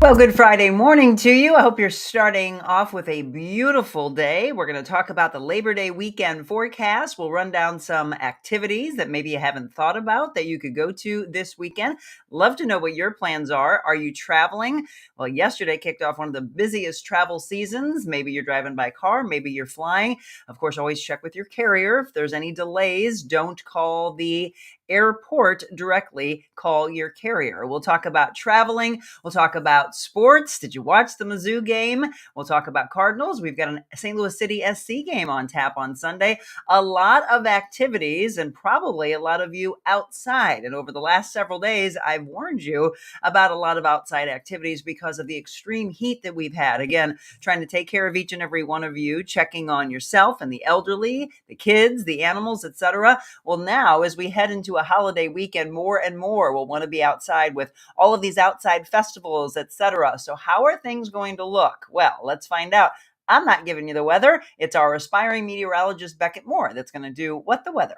Well, good Friday morning to you. I hope you're starting off with a beautiful day. We're going to talk about the Labor Day weekend forecast. We'll run down some activities that maybe you haven't thought about that you could go to this weekend. Love to know what your plans are. Are you traveling? Well, yesterday kicked off one of the busiest travel seasons. Maybe you're driving by car, maybe you're flying. Of course, always check with your carrier. If there's any delays, don't call the airport directly, call your carrier. We'll talk about traveling. We'll talk about sports. Did you watch the Mizzou game? We'll talk about Cardinals. We've got a St. Louis City SC game on tap on Sunday. A lot of activities and probably a lot of you outside. And over the last several days, I've warned you about a lot of outside activities because of the extreme heat that we've had. Again, trying to take care of each and every one of you, checking on yourself and the elderly, the kids, the animals, etc. Well, now as we head into a holiday weekend, more and more we'll want to be outside with all of these outside festivals, etc. So how are things going to look? Well, let's find out. I'm not giving you the weather. It's our aspiring meteorologist, Beckett Moore, that's going to do What the Weather.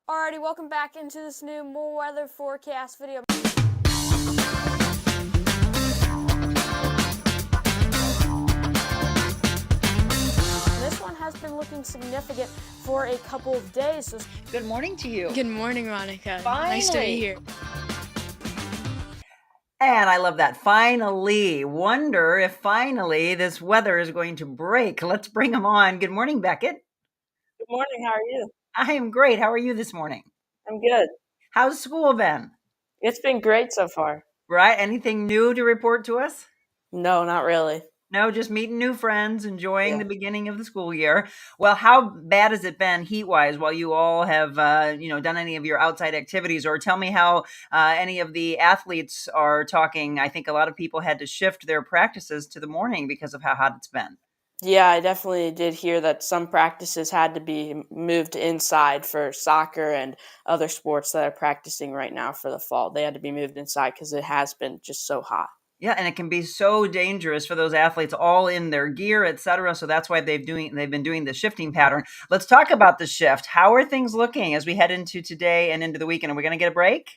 Alrighty, welcome back into this new more weather forecast video. This one has been looking significant for a couple of days. So good morning to you. Good morning, Monica. Finally. Nice to be here. And I love that. Finally. Wonder if finally this weather is going to break. Let's bring them on. Good morning, Beckett. Good morning. How are you? I am great. How are you this morning? I'm good. How's school been? It's been great so far. Right? Anything new to report to us? No, not really. No, just meeting new friends, enjoying the beginning of the school year. Well, how bad has it been heat-wise while you all have, done any of your outside activities? Or tell me how any of the athletes are talking. I think a lot of people had to shift their practices to the morning because of how hot it's been. Yeah, I definitely did hear that some practices had to be moved inside for soccer and other sports that are practicing right now for the fall. They had to be moved inside because it has been just so hot. Yeah, and it can be so dangerous for those athletes, all in their gear, et cetera. So that's why they've been doing the shifting pattern. Let's talk about the shift. How are things looking as we head into today and into the weekend? Are we going to get a break?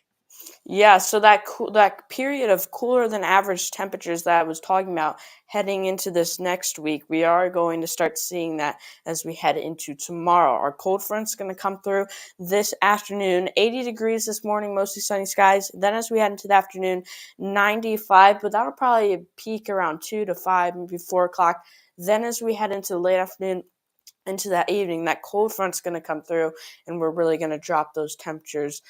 Yeah, so that period of cooler than average temperatures that I was talking about heading into this next week, we are going to start seeing that as we head into tomorrow. Our cold front's going to come through this afternoon, 80 degrees this morning, mostly sunny skies. Then as we head into the afternoon, 95, but that'll probably peak around 2 to 5, maybe 4 o'clock. Then as we head into the late afternoon, into that evening, that cold front's going to come through, and we're really going to drop those temperatures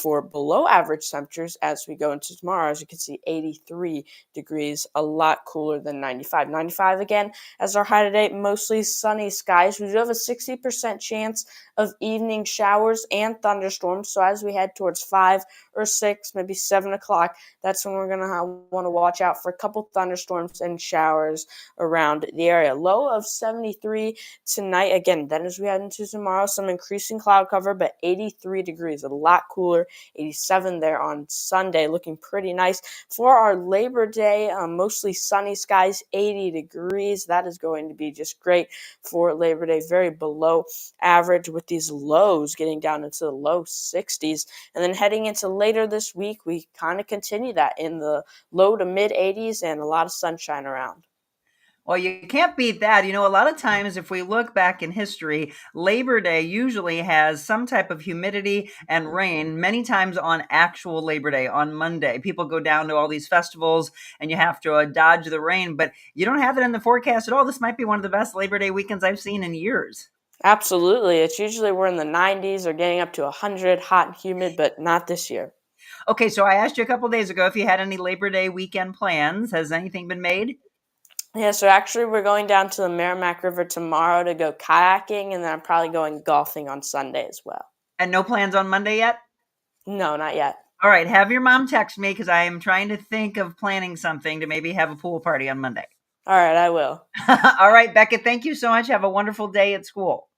for below average temperatures as we go into tomorrow. As you can see, 83 degrees, a lot cooler than 95. 95 again as our high today, mostly sunny skies. We do have a 60% chance of evening showers and thunderstorms. So as we head towards 5 or 6, maybe 7 o'clock, that's when we're going to want to watch out for a couple thunderstorms and showers around the area. Low of 73 tonight. Again, then as we head into tomorrow, some increasing cloud cover, but 83 degrees, a lot cooler. 87 there on Sunday, looking pretty nice. For our Labor Day, mostly sunny skies, 80 degrees. That is going to be just great for Labor Day, very below average with these lows getting down into the low 60s. And then heading into later this week, we kind of continue that in the low to mid 80s and a lot of sunshine around. Well, you can't beat that. A lot of times if we look back in history, Labor Day usually has some type of humidity and rain, many times on actual Labor Day, on Monday. People go down to all these festivals and you have to dodge the rain, but you don't have it in the forecast at all. This might be one of the best Labor Day weekends I've seen in years. Absolutely. It's usually we're in the 90s or getting up to 100, hot and humid, but not this year. Okay, so I asked you a couple days ago if you had any Labor Day weekend plans. Has anything been made? Yeah, so actually we're going down to the Merrimack River tomorrow to go kayaking, and then I'm probably going golfing on Sunday as well. And no plans on Monday yet? No, not yet. All right, have your mom text me because I am trying to think of planning something to maybe have a pool party on Monday. All right, I will. All right, Becca, thank you so much. Have a wonderful day at school.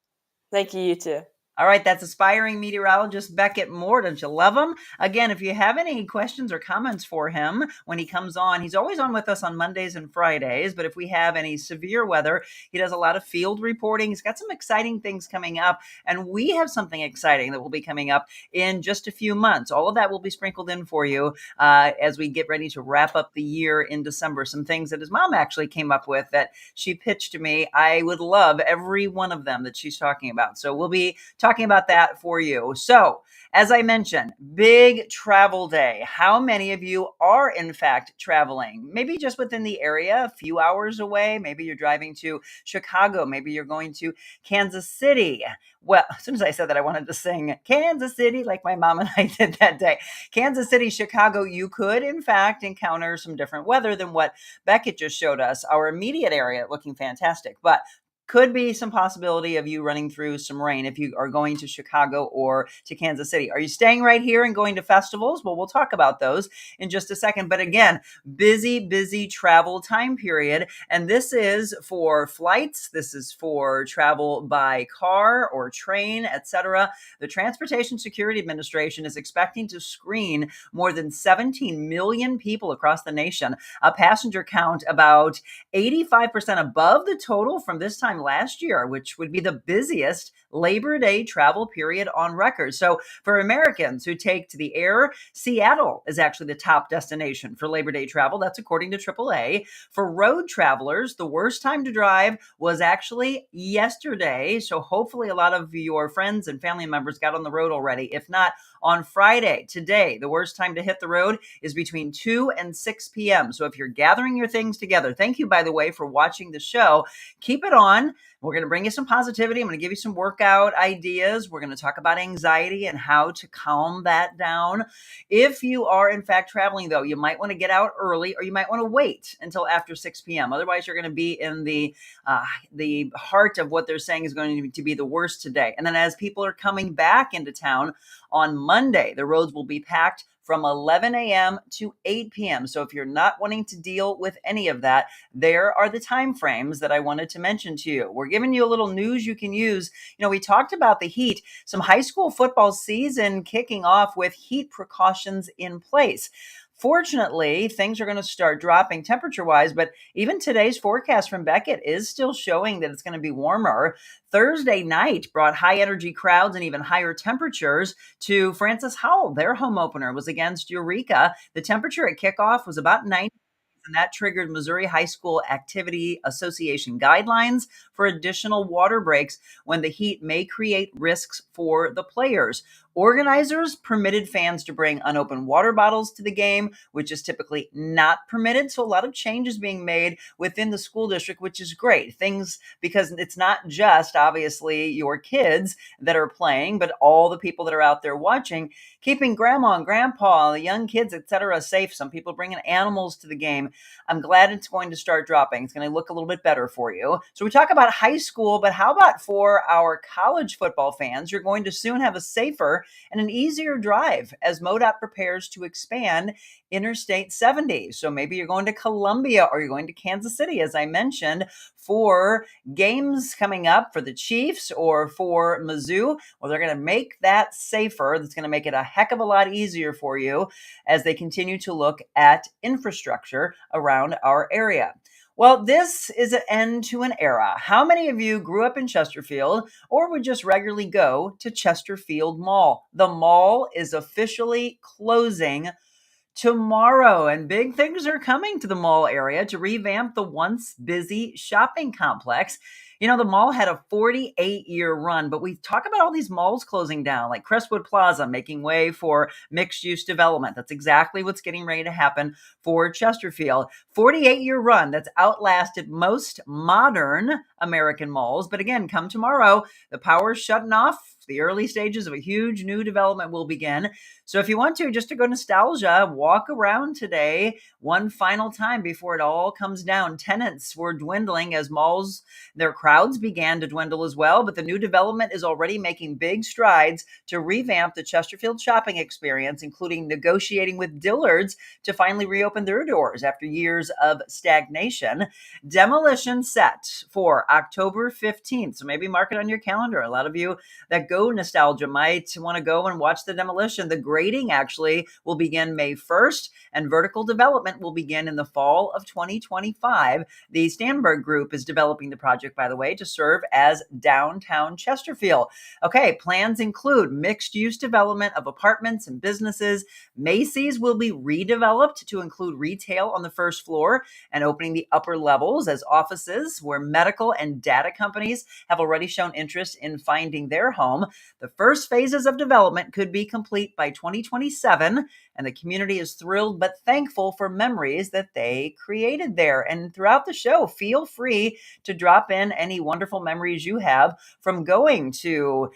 Thank you, you too. All right, that's aspiring meteorologist Beckett Moore. Don't you love him? Again, if you have any questions or comments for him when he comes on, he's always on with us on Mondays and Fridays. But if we have any severe weather, he does a lot of field reporting. He's got some exciting things coming up, and we have something exciting that will be coming up in just a few months. All of that will be sprinkled in for you as we get ready to wrap up the year in December. Some things that his mom actually came up with that she pitched to me. I would love every one of them that she's talking about. So we'll be talking about that for you. So, as I mentioned, big travel day. How many of you are in fact traveling? Maybe just within the area, a few hours away. Maybe you're driving to Chicago. Maybe you're going to Kansas City. Well, as soon as I said that, I wanted to sing Kansas City like my mom and I did that day. Kansas City, Chicago, you could in fact encounter some different weather than what Beckett just showed us. Our immediate area looking fantastic, but could be some possibility of you running through some rain if you are going to Chicago or to Kansas City. Are you staying right here and going to festivals? Well, we'll talk about those in just a second. But again, busy travel time period. And this is for flights. This is for travel by car or train, etc. The Transportation Security Administration is expecting to screen more than 17 million people across the nation, a passenger count about 85% above the total from this time last year, which would be the busiest Labor Day travel period on record. So for Americans who take to the air, Seattle is actually the top destination for Labor Day travel. That's according to AAA. For road travelers, the worst time to drive was actually yesterday. So hopefully a lot of your friends and family members got on the road already. If not, on Friday, today, the worst time to hit the road is between 2 and 6 p.m. So if you're gathering your things together, thank you, by the way, for watching the show. Keep it on. We're going to bring you some positivity. I'm going to give you some workout ideas. We're going to talk about anxiety and how to calm that down. If you are, in fact, traveling, though, you might want to get out early, or you might want to wait until after 6 p.m. Otherwise, you're going to be in the heart of what they're saying is going to be the worst today. And then as people are coming back into town on Monday, the roads will be packed from 11 a.m. to 8 p.m. So if you're not wanting to deal with any of that, there are the time frames that I wanted to mention to you. We're giving you a little news you can use. You know, we talked about the heat, some high school football season kicking off with heat precautions in place. Fortunately, things are going to start dropping temperature-wise, but even today's forecast from Beckett is still showing that it's going to be warmer. Thursday night brought high-energy crowds and even higher temperatures to Francis Howell. Their home opener was against Eureka. The temperature at kickoff was about 90. And that triggered Missouri High School Activity Association guidelines for additional water breaks when the heat may create risks for the players. Organizers permitted fans to bring unopened water bottles to the game, which is typically not permitted. So a lot of changes being made within the school district, which is great. Things, because it's not just obviously your kids that are playing, but all the people that are out there watching, keeping grandma and grandpa, the young kids, etc., safe. Some people bringing animals to the game. I'm glad it's going to start dropping. It's going to look a little bit better for you. So we talk about high school, but how about for our college football fans? You're going to soon have a safer and an easier drive as MoDOT prepares to expand Interstate 70. So maybe you're going to Columbia or you're going to Kansas City, as I mentioned, for games coming up for the Chiefs or for Mizzou. Well, they're going to make that safer. That's going to make it a heck of a lot easier for you as they continue to look at infrastructure around our area. Well, this is an end to an era. How many of you grew up in Chesterfield or would just regularly go to Chesterfield Mall? The mall is officially closing tomorrow, and big things are coming to the mall area to revamp the once busy shopping complex. You know, the mall had a 48-year run, but we talk about all these malls closing down, like Crestwood Plaza, making way for mixed-use development. That's exactly what's getting ready to happen for Chesterfield. 48-year run that's outlasted most modern American malls. But again, come tomorrow, the power's shutting off. The early stages of a huge new development will begin. So if you want to, just to go nostalgia, walk around today one final time before it all comes down. Tenants were dwindling as malls, they're crowded crowds began to dwindle as well, but the new development is already making big strides to revamp the Chesterfield shopping experience, including negotiating with Dillard's to finally reopen their doors after years of stagnation. Demolition set for October 15th. So maybe mark it on your calendar. A lot of you that go nostalgia might want to go and watch the demolition. The grading actually will begin May 1st, and vertical development will begin in the fall of 2025. The Stanberg Group is developing the project, by the way, to serve as downtown Chesterfield. Okay, plans include mixed-use development of apartments and businesses. Macy's will be redeveloped to include retail on the first floor and opening the upper levels as offices, where medical and data companies have already shown interest in finding their home. The first phases of development could be complete by 2027, and the community is thrilled but thankful for memories that they created there. And throughout the show, feel free to drop in any wonderful memories you have from going to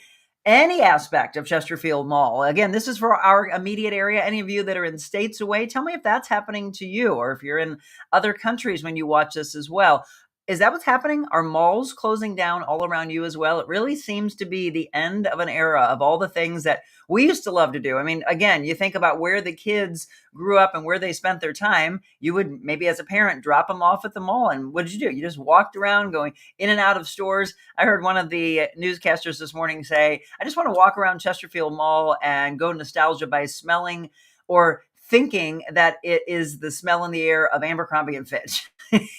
any aspect of Chesterfield Mall. Again, this is for our immediate area. Any of you that are in states away, tell me if that's happening to you, or if you're in other countries when you watch this as well. Is that what's happening? Are malls closing down all around you as well? It really seems to be the end of an era of all the things that we used to love to do. I mean, again, you think about where the kids grew up and where they spent their time. You would maybe as a parent drop them off at the mall. And what did you do? You just walked around going in and out of stores. I heard one of the newscasters this morning say, I just want to walk around Chesterfield Mall and go nostalgia by smelling or thinking that it is the smell in the air of Abercrombie and Fitch.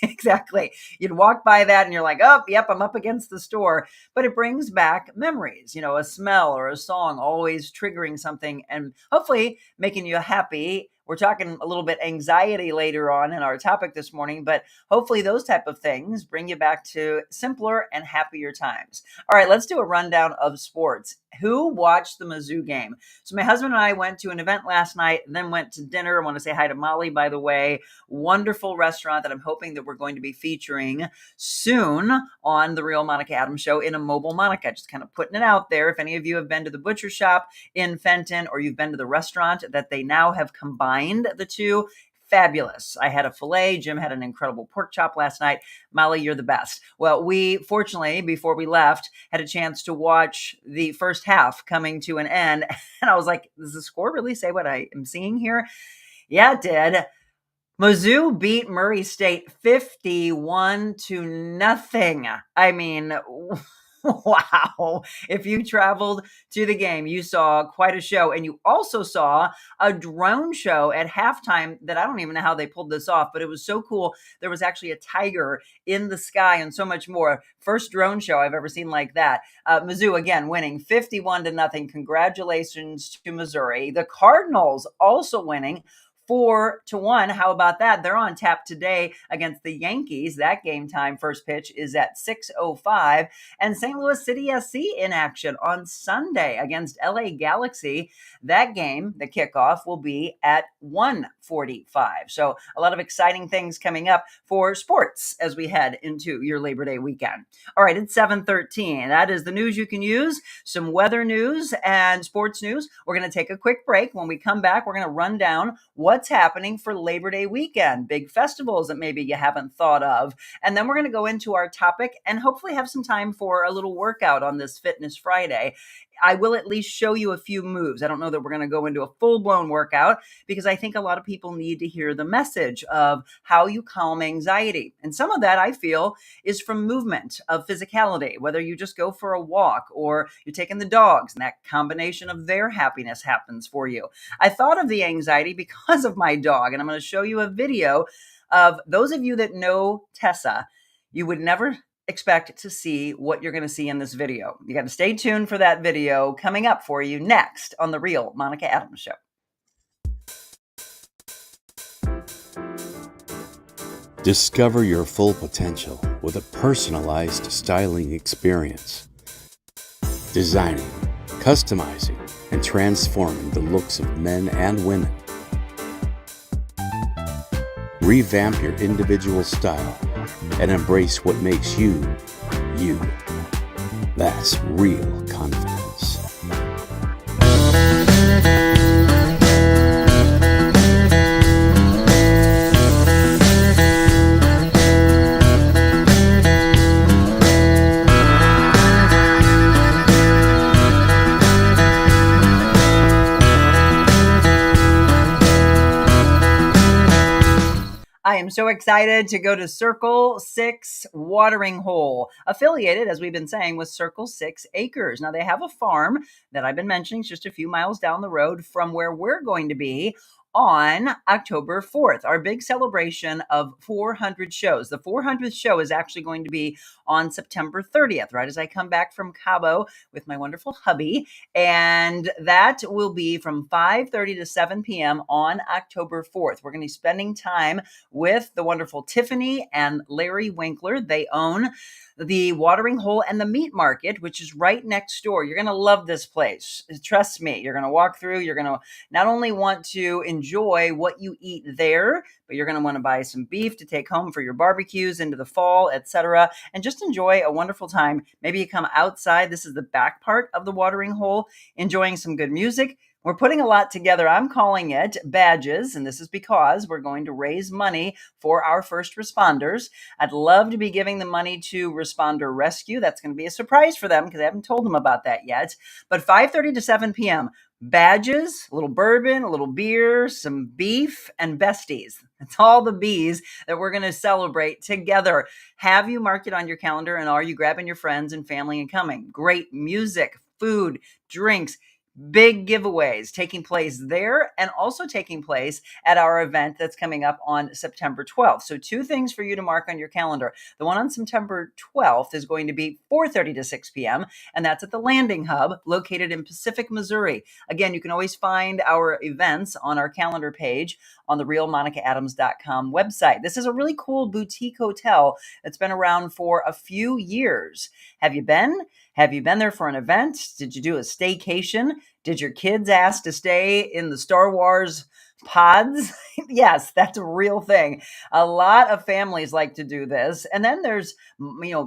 Exactly. You'd walk by that and you're like, oh, yep, I'm up against the store. But it brings back memories, a smell or a song always triggering something and hopefully making you happy. We're talking a little bit anxiety later on in our topic this morning, but hopefully those type of things bring you back to simpler and happier times. All right, let's do a rundown of sports. Who watched the Mizzou game? So my husband and I went to an event last night and then went to dinner. I want to say hi to Molly, by the way. Wonderful restaurant that I'm hoping that we're going to be featuring soon on the Real Monica Adams show in a mobile Monica. Just kind of putting it out there. If any of you have been to the butcher shop in Fenton or you've been to the restaurant that they now have combined the two, fabulous. I had a filet. Jim had an incredible pork chop last night. Molly, you're the best. Well, we fortunately, before we left, had a chance to watch the first half coming to an end. And I was like, does the score really say what I am seeing here? Yeah, it did. Mizzou beat Murray State 51-0. I mean, wow. If you traveled to the game, you saw quite a show. And you also saw a drone show at halftime that I don't even know how they pulled this off, but it was so cool. There was actually a tiger in the sky and so much more. First drone show I've ever seen like that. Mizzou, again, winning 51-0. Congratulations to Missouri. The Cardinals also winning 4-1. How about that? They're on tap today against the Yankees. That game time first pitch is at 6:05. And St. Louis City SC in action on Sunday against LA Galaxy. That game, the kickoff, will be at 1:45. So a lot of exciting things coming up for sports as we head into your Labor Day weekend. All right, it's 7:13. That is the news you can use, some weather news and sports news. We're going to take a quick break. When we come back, we're going to run down what's happening for Labor Day weekend, big festivals that maybe you haven't thought of. And then we're going to go into our topic and hopefully have some time for a little workout on this Fitness Friday. I will at least show you a few moves. I don't know that we're going to go into a full-blown workout because I think a lot of people need to hear the message of how you calm anxiety. And some of that, I feel, is from movement, of physicality, whether you just go for a walk or you're taking the dogs and that combination of their happiness happens for you. I thought of the anxiety because of my dog, and I'm going to show you a video of those of you that know Tessa. You would never expect to see what you're going to see in this video. You got to stay tuned for that video coming up for you next on The Real Monica Adams Show. Discover your full potential with a personalized styling experience. Designing, customizing, and transforming the looks of men and women. Revamp your individual style and embrace what makes you, you. That's real confidence. I am so excited to go to Circle 6 Watering Hole, affiliated, as we've been saying, with Circle 6 Acres. Now, they have a farm that I've been mentioning, it's just a few miles down the road from where we're going to be on October 4th, our big celebration of 400 shows. The 400th show is actually going to be on September 30th, right as I come back from Cabo with my wonderful hubby. And that will be from 5:30 to 7 p.m. on October 4th. We're going to be spending time with the wonderful Tiffany and Larry Winkler. They own the Watering Hole and the Meat Market, which is right next door. You're going to love this place. Trust me. You're going to walk through. You're going to not only want to enjoy what you eat there, but you're going to want to buy some beef to take home for your barbecues into the fall, etc., and just enjoy a wonderful time. Maybe you come outside. This is the back part of the Watering Hole, enjoying some good music. We're putting a lot together. I'm calling it badges, and this is because we're going to raise money for our first responders. I'd love to be giving the money to Responder Rescue. That's going to be a surprise for them because I haven't told them about that yet. But 5:30 to 7 p.m., badges, a little bourbon, a little beer, some beef, and besties. That's all the B's that we're going to celebrate together. Have you marked it on your calendar, and are you grabbing your friends and family and coming? Great music, food, drinks, big giveaways taking place there and also taking place at our event that's coming up on September 12th. So two things for you to mark on your calendar. The one on September 12th is going to be 4:30 to 6 p.m. and that's at the Landing Hub located in Pacific, Missouri. Again, you can always find our events on our calendar page on the TheRealMonicaAdams.com website. This is a really cool boutique hotel that's been around for a few years. Have you been? Have you been there for an event? Did you do a staycation? Did your kids ask to stay in the Star Wars pods? Yes, that's a real thing. A lot of families like to do this. And then there's,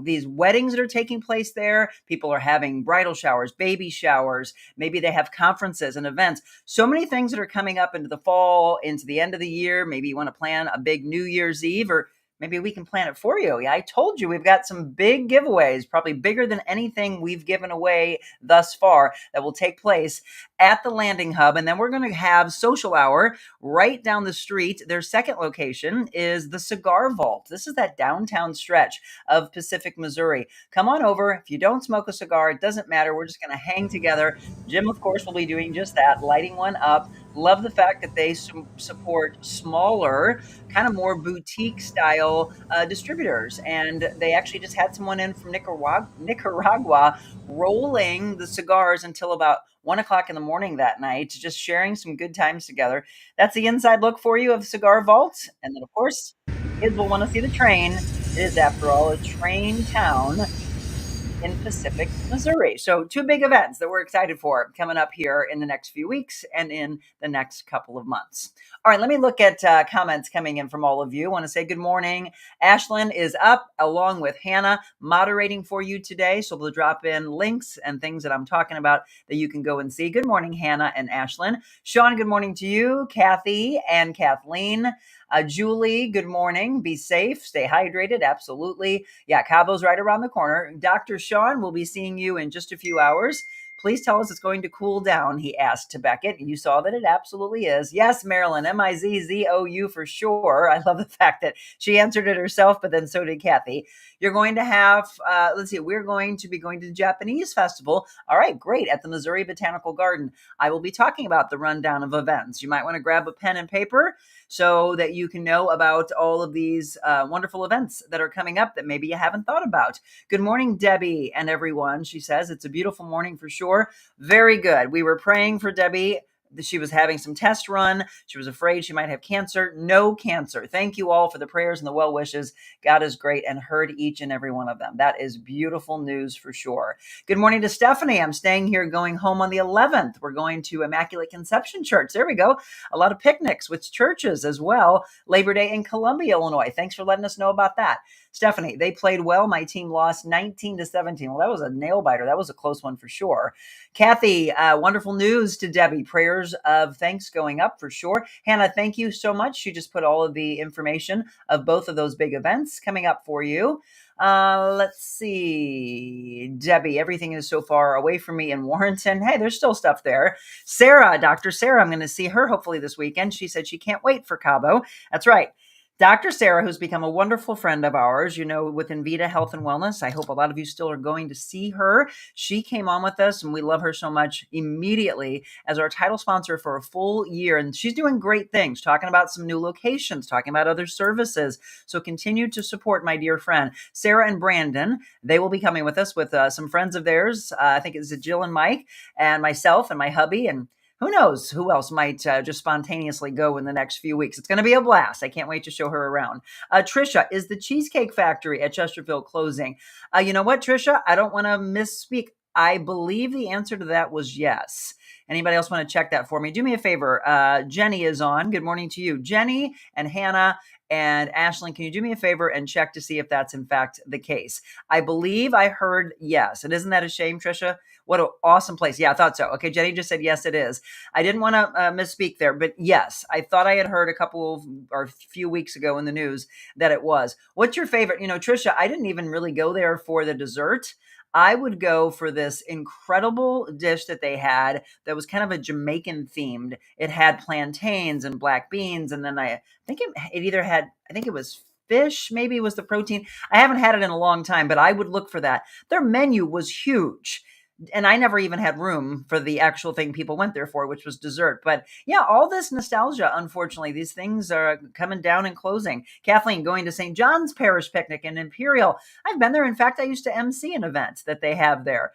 these weddings that are taking place there. People are having bridal showers, baby showers. Maybe they have conferences and events. So many things that are coming up into the fall, into the end of the year. Maybe you want to plan a big New Year's Eve, or maybe we can plan it for you. Yeah, I told you we've got some big giveaways, probably bigger than anything we've given away thus far, that will take place at the Landing Hub. And then we're going to have social hour right down the street. Their second location is the Cigar Vault. This is that downtown stretch of Pacific, Missouri. Come on over. If you don't smoke a cigar, it doesn't matter. We're just going to hang together. Jim, of course, will be doing just that, lighting one up. Love the fact that they support smaller, kind of more boutique style distributors. And they actually just had someone in from Nicaragua rolling the cigars until about 1 o'clock in the morning that night, just sharing some good times together. That's the inside look for you of Cigar Vault. And then, of course, kids will want to see the train. It is, after all, a train town in Pacific, Missouri. So two big events that we're excited for coming up here in the next few weeks and in the next couple of months. All right, let me look at comments coming in from all of you. I want to say good morning. Ashlyn is up along with Hannah moderating for you today. So we'll drop in links and things that I'm talking about that you can go and see. Good morning, Hannah and Ashlyn. Sean, good morning to you. Kathy and Kathleen. Julie, good morning. Be safe. Stay hydrated. Absolutely. Yeah, Cabo's right around the corner. Dr. Sean will be seeing you in just a few hours. Please tell us it's going to cool down, he asked to Beckett. You saw that it absolutely is. Yes, Marilyn, Mizzou for sure. I love the fact that she answered it herself, but then so did Kathy. You're going to have, we're going to be going to the Japanese festival. All right, great, at the Missouri Botanical Garden. I will be talking about the rundown of events. You might want to grab a pen and paper so that you can know about all of these wonderful events that are coming up that maybe you haven't thought about. Good morning, Debbie and everyone. She says it's a beautiful morning for sure. Very good. We were praying for Debbie. She was having some test run. She was afraid she might have cancer. No cancer. Thank you all for the prayers and the well wishes. God is great and heard each and every one of them. That is beautiful news for sure. Good morning to Stephanie. I'm staying here going home on the 11th. We're going to Immaculate Conception Church. There we go. A lot of picnics with churches as well. Labor Day in Columbia, Illinois. Thanks for letting us know about that. Stephanie, they played well. My team lost 19-17. Well, that was a nail biter. That was a close one for sure. Kathy, wonderful news to Debbie. Prayers of thanks going up for sure. Hannah, thank you so much. She just put all of the information of both of those big events coming up for you. Let's see. Debbie, everything is so far away from me in Warrenton. Hey, there's still stuff there. Sarah, Dr. Sarah, I'm going to see her hopefully this weekend. She said she can't wait for Cabo. That's right. Dr. Sarah, who's become a wonderful friend of ours, with Invita Health and Wellness. I hope a lot of you still are going to see her. She came on with us, and we love her so much immediately as our title sponsor for a full year. And she's doing great things, talking about some new locations, talking about other services. So continue to support my dear friend, Sarah and Brandon. They will be coming with us with some friends of theirs. I think it's Jill and Mike and myself and my hubby, and who knows who else might just spontaneously go in the next few weeks. It's going to be a blast. I can't wait to show her around. Trisha, is the Cheesecake Factory at Chesterfield closing? You know what, Trisha? I don't want to misspeak. I believe the answer to that was yes. Anybody else want to check that for me? Do me a favor. Jenny is on. Good morning to you. Jenny and Hannah and Ashlyn, can you do me a favor and check to see if that's in fact the case? I believe I heard yes. And isn't that a shame, Trisha? What an awesome place. Yeah, I thought so. Okay, Jenny just said yes, it is. I didn't want to misspeak there, but yes, I thought I had heard a few weeks ago in the news that it was. What's your favorite? Trisha, I didn't even really go there for the dessert. I would go for this incredible dish that they had that was kind of a Jamaican themed. It had plantains and black beans, and then I think it either had, I think it was fish, maybe it was the protein. I haven't had it in a long time, but I would look for that. Their menu was huge. And I never even had room for the actual thing people went there for, which was dessert. But yeah, all this nostalgia, unfortunately, these things are coming down and closing. Kathleen, going to St. John's Parish Picnic in Imperial. I've been there. In fact, I used to MC an event that they have there.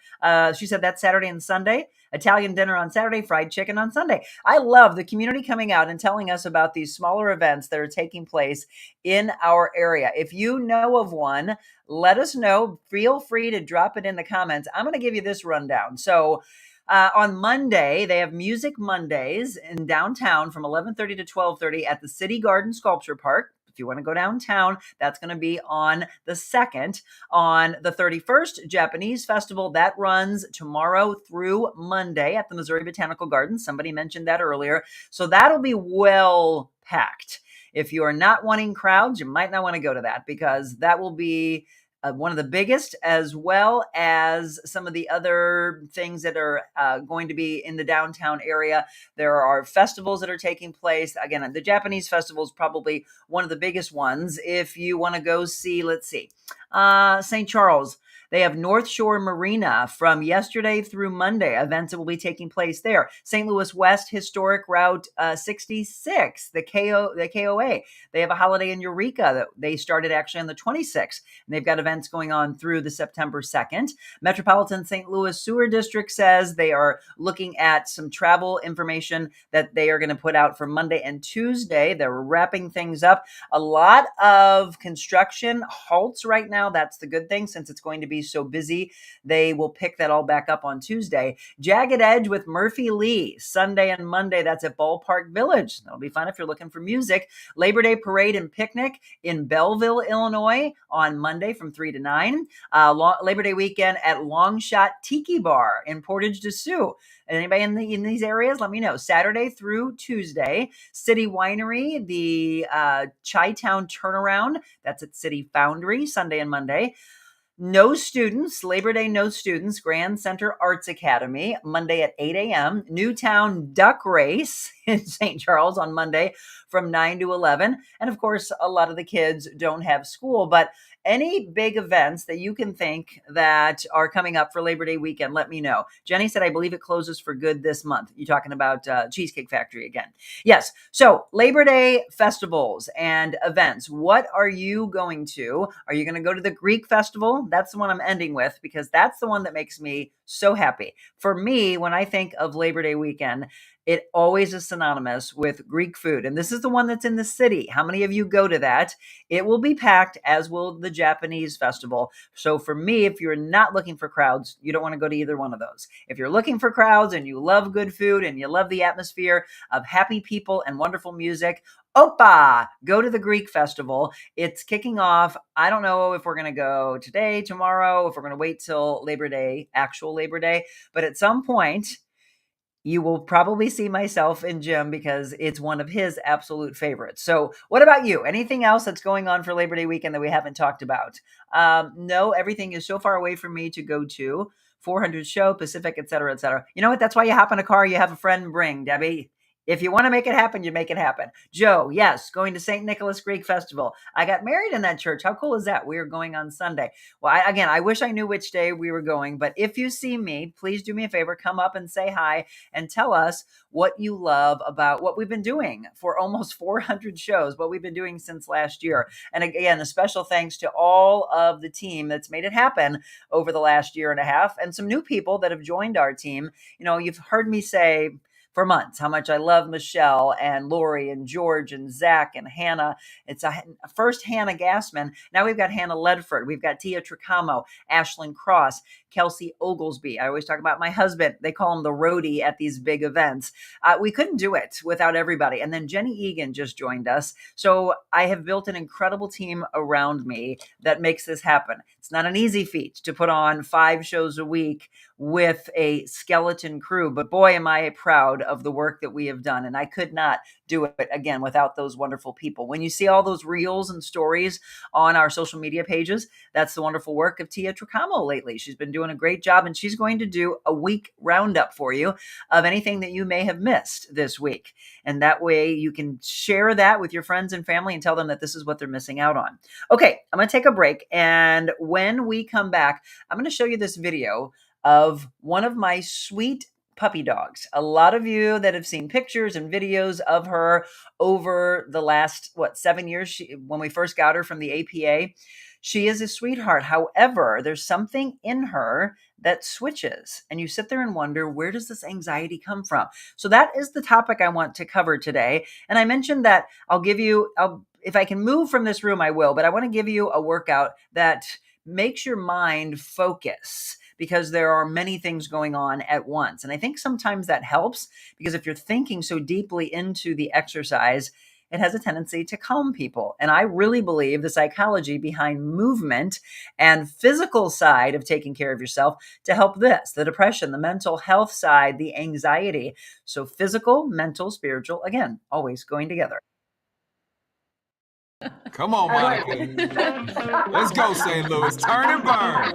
She said that's Saturday and Sunday. Italian dinner on Saturday, fried chicken on Sunday. I love the community coming out and telling us about these smaller events that are taking place in our area. If you know of one, let us know. Feel free to drop it in the comments. I'm going to give you this rundown. So on Monday, they have Music Mondays in downtown from 11:30 to 12:30 at the City Garden Sculpture Park. If you want to go downtown, that's going to be on the 2nd. On the 31st, Japanese Festival, that runs tomorrow through Monday at the Missouri Botanical Gardens. Somebody mentioned that earlier. So that'll be well packed. If you are not wanting crowds, you might not want to go to that because that will be one of the biggest, as well as some of the other things that are going to be in the downtown area. There are festivals that are taking place. Again, the Japanese festival is probably one of the biggest ones. If you want to go see, let's see, St. Charles. They have North Shore Marina from yesterday through Monday. Events that will be taking place there. St. Louis West Historic Route 66, the KOA. They have a holiday in Eureka that they started actually on the 26th. And they've got events going on through the September 2nd. Metropolitan St. Louis Sewer District says they are looking at some travel information that they are going to put out for Monday and Tuesday. They're wrapping things up. A lot of construction halts right now. That's the good thing since it's going to be so busy. They will pick that all back up on Tuesday. Jagged Edge with Murphy Lee, Sunday and Monday. That's at Ballpark Village. That'll be fun if you're looking for music. Labor Day Parade and Picnic in Belleville, Illinois on Monday from 3 to 9. Labor Day weekend at Longshot Tiki Bar in Portage de Sioux. Anybody in these areas, let me know. Saturday through Tuesday. City Winery, the Chi-Town Turnaround. That's at City Foundry, Sunday and Monday. No students, Labor Day, no students, Grand Center Arts Academy, Monday at 8 a.m. Newtown Duck Race in St. Charles on Monday from 9 to 11. And of course, a lot of the kids don't have school, but any big events that you can think that are coming up for Labor Day weekend, let me know. Jenny said, I believe it closes for good this month. You're talking about Cheesecake Factory again. Yes. So Labor Day festivals and events. What are you going to? Are you going to go to the Greek festival? That's the one I'm ending with because that's the one that makes me so happy. For me, when I think of Labor Day weekend, it always is synonymous with Greek food. And this is the one that's in the city. How many of you go to that? It will be packed, as will the Japanese festival. So for me, if you're not looking for crowds, you don't want to go to either one of those. If you're looking for crowds and you love good food and you love the atmosphere of happy people and wonderful music, Opa, go to the Greek festival. It's kicking off. I don't know if we're going to go today, tomorrow, if we're going to wait till Labor Day, actual Labor Day, but at some point, you will probably see myself in Jim because it's one of his absolute favorites. So what about you? Anything else that's going on for Labor Day weekend that we haven't talked about? No, everything is so far away from me to go to. 400 show, Pacific, et cetera, et cetera. You know what? That's why you hop in a car, you have a friend bring, Debbie. If you want to make it happen, you make it happen. Joe, yes, going to St. Nicholas Greek Festival. I got married in that church. How cool is that? We are going on Sunday. Well, again, I wish I knew which day we were going, but if you see me, please do me a favor, come up and say hi and tell us what you love about what we've been doing for almost 400 shows, what we've been doing since last year. And again, a special thanks to all of the team that's made it happen over the last year and a half, and some new people that have joined our team. You've heard me say for months how much I love Michelle and Lori and George and Zach and Hannah. It's a first Hannah Gassman. Now we've got Hannah Ledford. We've got Tia Tricamo, Ashlyn Cross, Kelsey Oglesby. I always talk about my husband. They call him the roadie at these big events. We couldn't do it without everybody. And then Jenny Egan just joined us. So I have built an incredible team around me that makes this happen. It's not an easy feat to put on 5 shows a week with a skeleton crew, but boy, am I proud of the work that we have done. And I could not do it again without those wonderful people. When you see all those reels and stories on our social media pages, that's the wonderful work of Tia Tricamo lately. She's been doing a great job, and she's going to do a week roundup for you of anything that you may have missed this week. And that way you can share that with your friends and family and tell them that this is what they're missing out on. Okay, I'm going to take a break. And when we come back, I'm going to show you this video of one of my sweet puppy dogs. A lot of you that have seen pictures and videos of her over the last, 7 years, when we first got her from the APA, she is a sweetheart. However, there's something in her that switches, and you sit there and wonder, where does this anxiety come from? So that is the topic I want to cover today. And I mentioned that if I can move from this room, I will, but I want to give you a workout that makes your mind focus, because there are many things going on at once. And I think sometimes that helps, because if you're thinking so deeply into the exercise, it has a tendency to calm people. And I really believe the psychology behind movement and physical side of taking care of yourself to help this, the depression, the mental health side, the anxiety. So physical, mental, spiritual, again, always going together. Come on, Monica. Let's go, St. Louis. Turn and burn.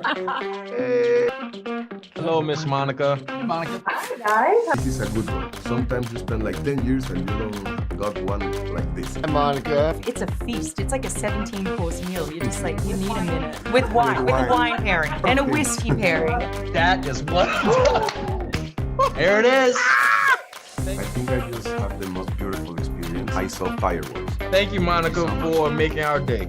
Hello, Miss Monica. Monica. Hi, guys. This is a good one. Sometimes you spend like 10 years and you don't got one like this. Hi, Monica. It's a feast. It's like a 17-course meal. You're just like, you need a minute. With wine, with a wine pairing and a whiskey pairing. That is what. There it is. I think I just have the most beautiful experience. I saw fireworks. Thank you, Monica, for making our day.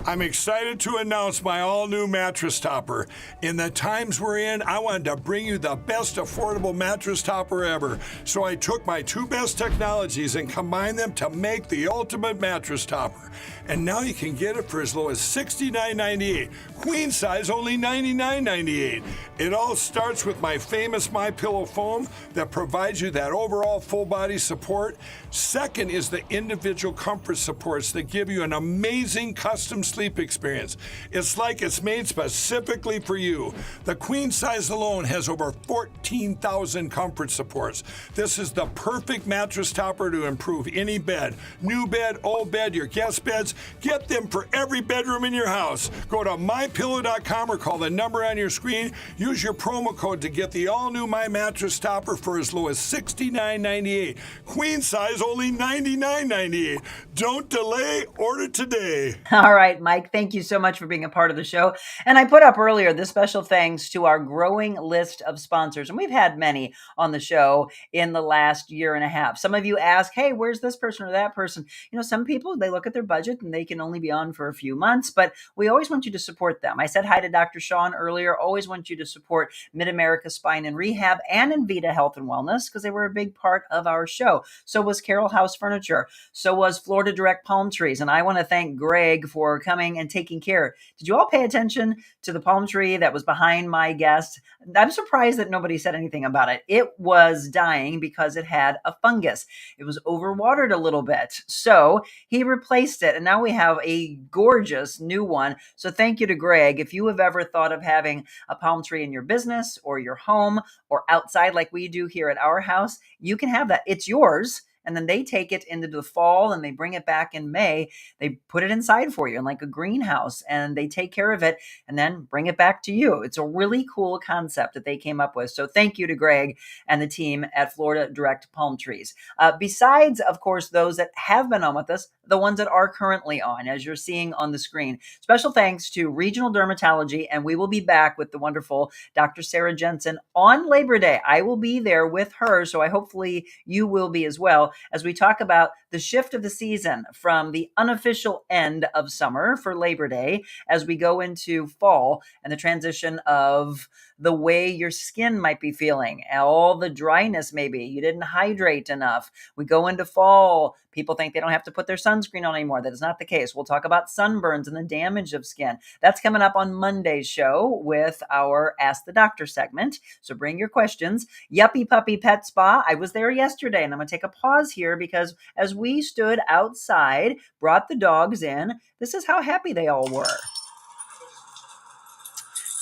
I'm excited to announce my all-new mattress topper. In the times we're in, I wanted to bring you the best affordable mattress topper ever. So I took my 2 best technologies and combined them to make the ultimate mattress topper. And now you can get it for as low as $69.98. Queen size only $99.98. It all starts with my famous MyPillow foam that provides you that overall full body support. Second is the individual comfort supports that give you an amazing custom sleep experience. It's like it's made specifically for you. The queen size alone has over 14,000 comfort supports. This is the perfect mattress topper to improve any bed. New bed, old bed, your guest beds. Get them for every bedroom in your house. Go to mypillow.com or call the number on your screen. Use your promo code to get the all-new My Mattress Topper for as low as $69.98. Queen size only $99.98. Don't delay, order today. All right, Mike, thank you so much for being a part of the show. And I put up earlier this special thanks to our growing list of sponsors. And we've had many on the show in the last year and a half. Some of you ask, hey, where's this person or that person? Some people, they look at their budget and they can only be on for a few months, but we always want you to support them. I said hi to Dr. Sean earlier. Always want you to support Mid-America Spine and Rehab and Invita Health and Wellness, because they were a big part of our show. So was Carroll House Furniture. So was Florida Direct Palm Trees. And I want to thank Greg for coming and taking care. Did you all pay attention to the palm tree that was behind my guest? I'm surprised that nobody said anything about it. It was dying because it had a fungus. It was overwatered a little bit. So he replaced it. And now we have a gorgeous new one. So thank you to Greg. If you have ever thought of having a palm tree in your business or your home or outside like we do here at our house, you can have that. It's yours. and then they take it into the fall and they bring it back in May. They put it inside for you in like a greenhouse and they take care of it and then bring it back to you. It's a really cool concept that they came up with. So thank you to Greg and the team at Florida Direct Palm Trees. Besides, of course, those that have been on with us, the ones that are currently on, as you're seeing on the screen. Special thanks to Regional Dermatology, and we will be back with the wonderful Dr. Sarah Jensen on Labor Day. I will be there with her, so I hopefully you will be as well, as we talk about the shift of the season from the unofficial end of summer for Labor Day as we go into fall and the transition of the way your skin might be feeling, all the dryness, maybe you didn't hydrate enough. We go into fall. People think they don't have to put their sunscreen on anymore. That is not the case. We'll talk about sunburns and the damage of skin. That's coming up on Monday's show with our Ask the Doctor segment. So bring your questions. Yuppie Puppy Pet Spa. I was there yesterday, and I'm going to take a pause here because as we stood outside, brought the dogs in, this is how happy they all were.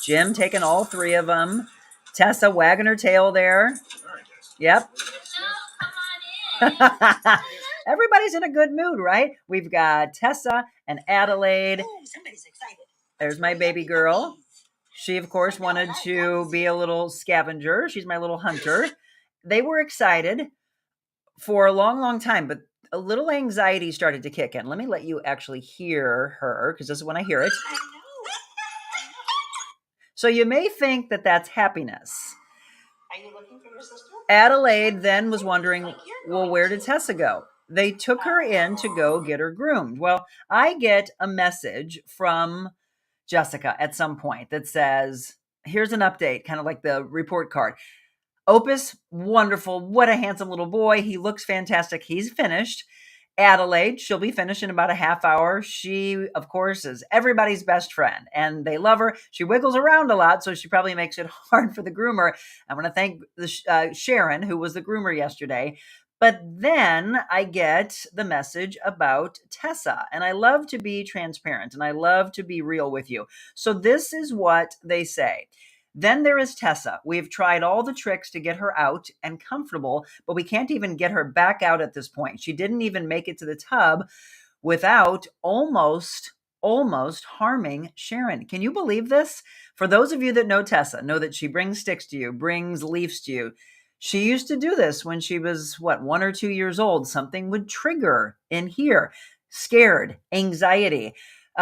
Jim taking all three of them. Tessa wagging her tail there. Yep. Everybody's in a good mood, right? We've got Tessa and Adelaide. Ooh, somebody's excited. There's my baby girl. She, of course, wanted to be a little scavenger. She's my little hunter. They were excited for a long, long time, but a little anxiety started to kick in. Let me let you actually hear her, because this is when I hear it. So you may think that that's happiness. Are you looking for your sister? Adelaide then was wondering, well, where did Tessa go? They took her in to go get her groomed. Well, I get a message from Jessica at some point that says, here's an update, kind of like the report card. Opus, wonderful. What a handsome little boy. He looks fantastic. He's finished. Adelaide, she'll be finished in about a half hour. She, of course, is everybody's best friend, and they love her. She wiggles around a lot, so she probably makes it hard for the groomer. I want to thank Sharon, who was the groomer yesterday. But then I get the message about Tessa, and I love to be transparent, and I love to be real with you. So this is what they say. Then there is Tessa. We've tried all the tricks to get her out and comfortable, but we can't even get her back out at this point. She didn't even make it to the tub without almost harming Sharon. Can you believe this? For those of you that know Tessa, know that she brings sticks to you, brings leaves to you. She used to do this when she was, 1 or 2 years old. Something would trigger in here. Scared, anxiety.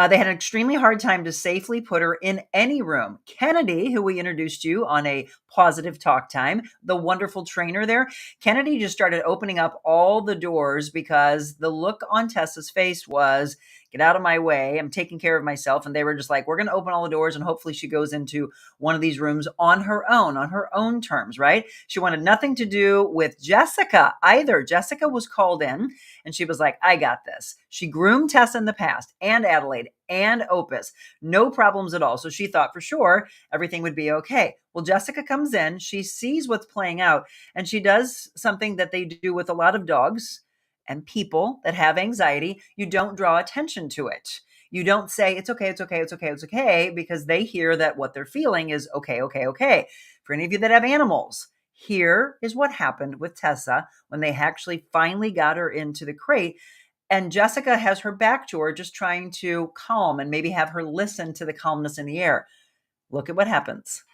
They had an extremely hard time to safely put her in any room. Kennedy, who we introduced you on a Positive Talk Time, the wonderful trainer there, Kennedy just started opening up all the doors because the look on Tessa's face was, get out of my way, I'm taking care of myself. And they were just like, we're going to open all the doors and hopefully she goes into one of these rooms on her own terms, right? She wanted nothing to do with Jessica either. Jessica was called in and she was like, I got this. She groomed Tessa in the past and Adelaide and Opus. No problems at all. So she thought for sure everything would be okay. Well, Jessica comes in, she sees what's playing out, and she does something that they do with a lot of dogs and people that have anxiety. You don't draw attention to it. You don't say, it's okay, it's okay, it's okay, it's okay, because they hear that what they're feeling is okay, okay, okay. For any of you that have animals, here is what happened with Tessa when they actually finally got her into the crate. And Jessica has her back to her, just trying to calm and maybe have her listen to the calmness in the air. Look at what happens.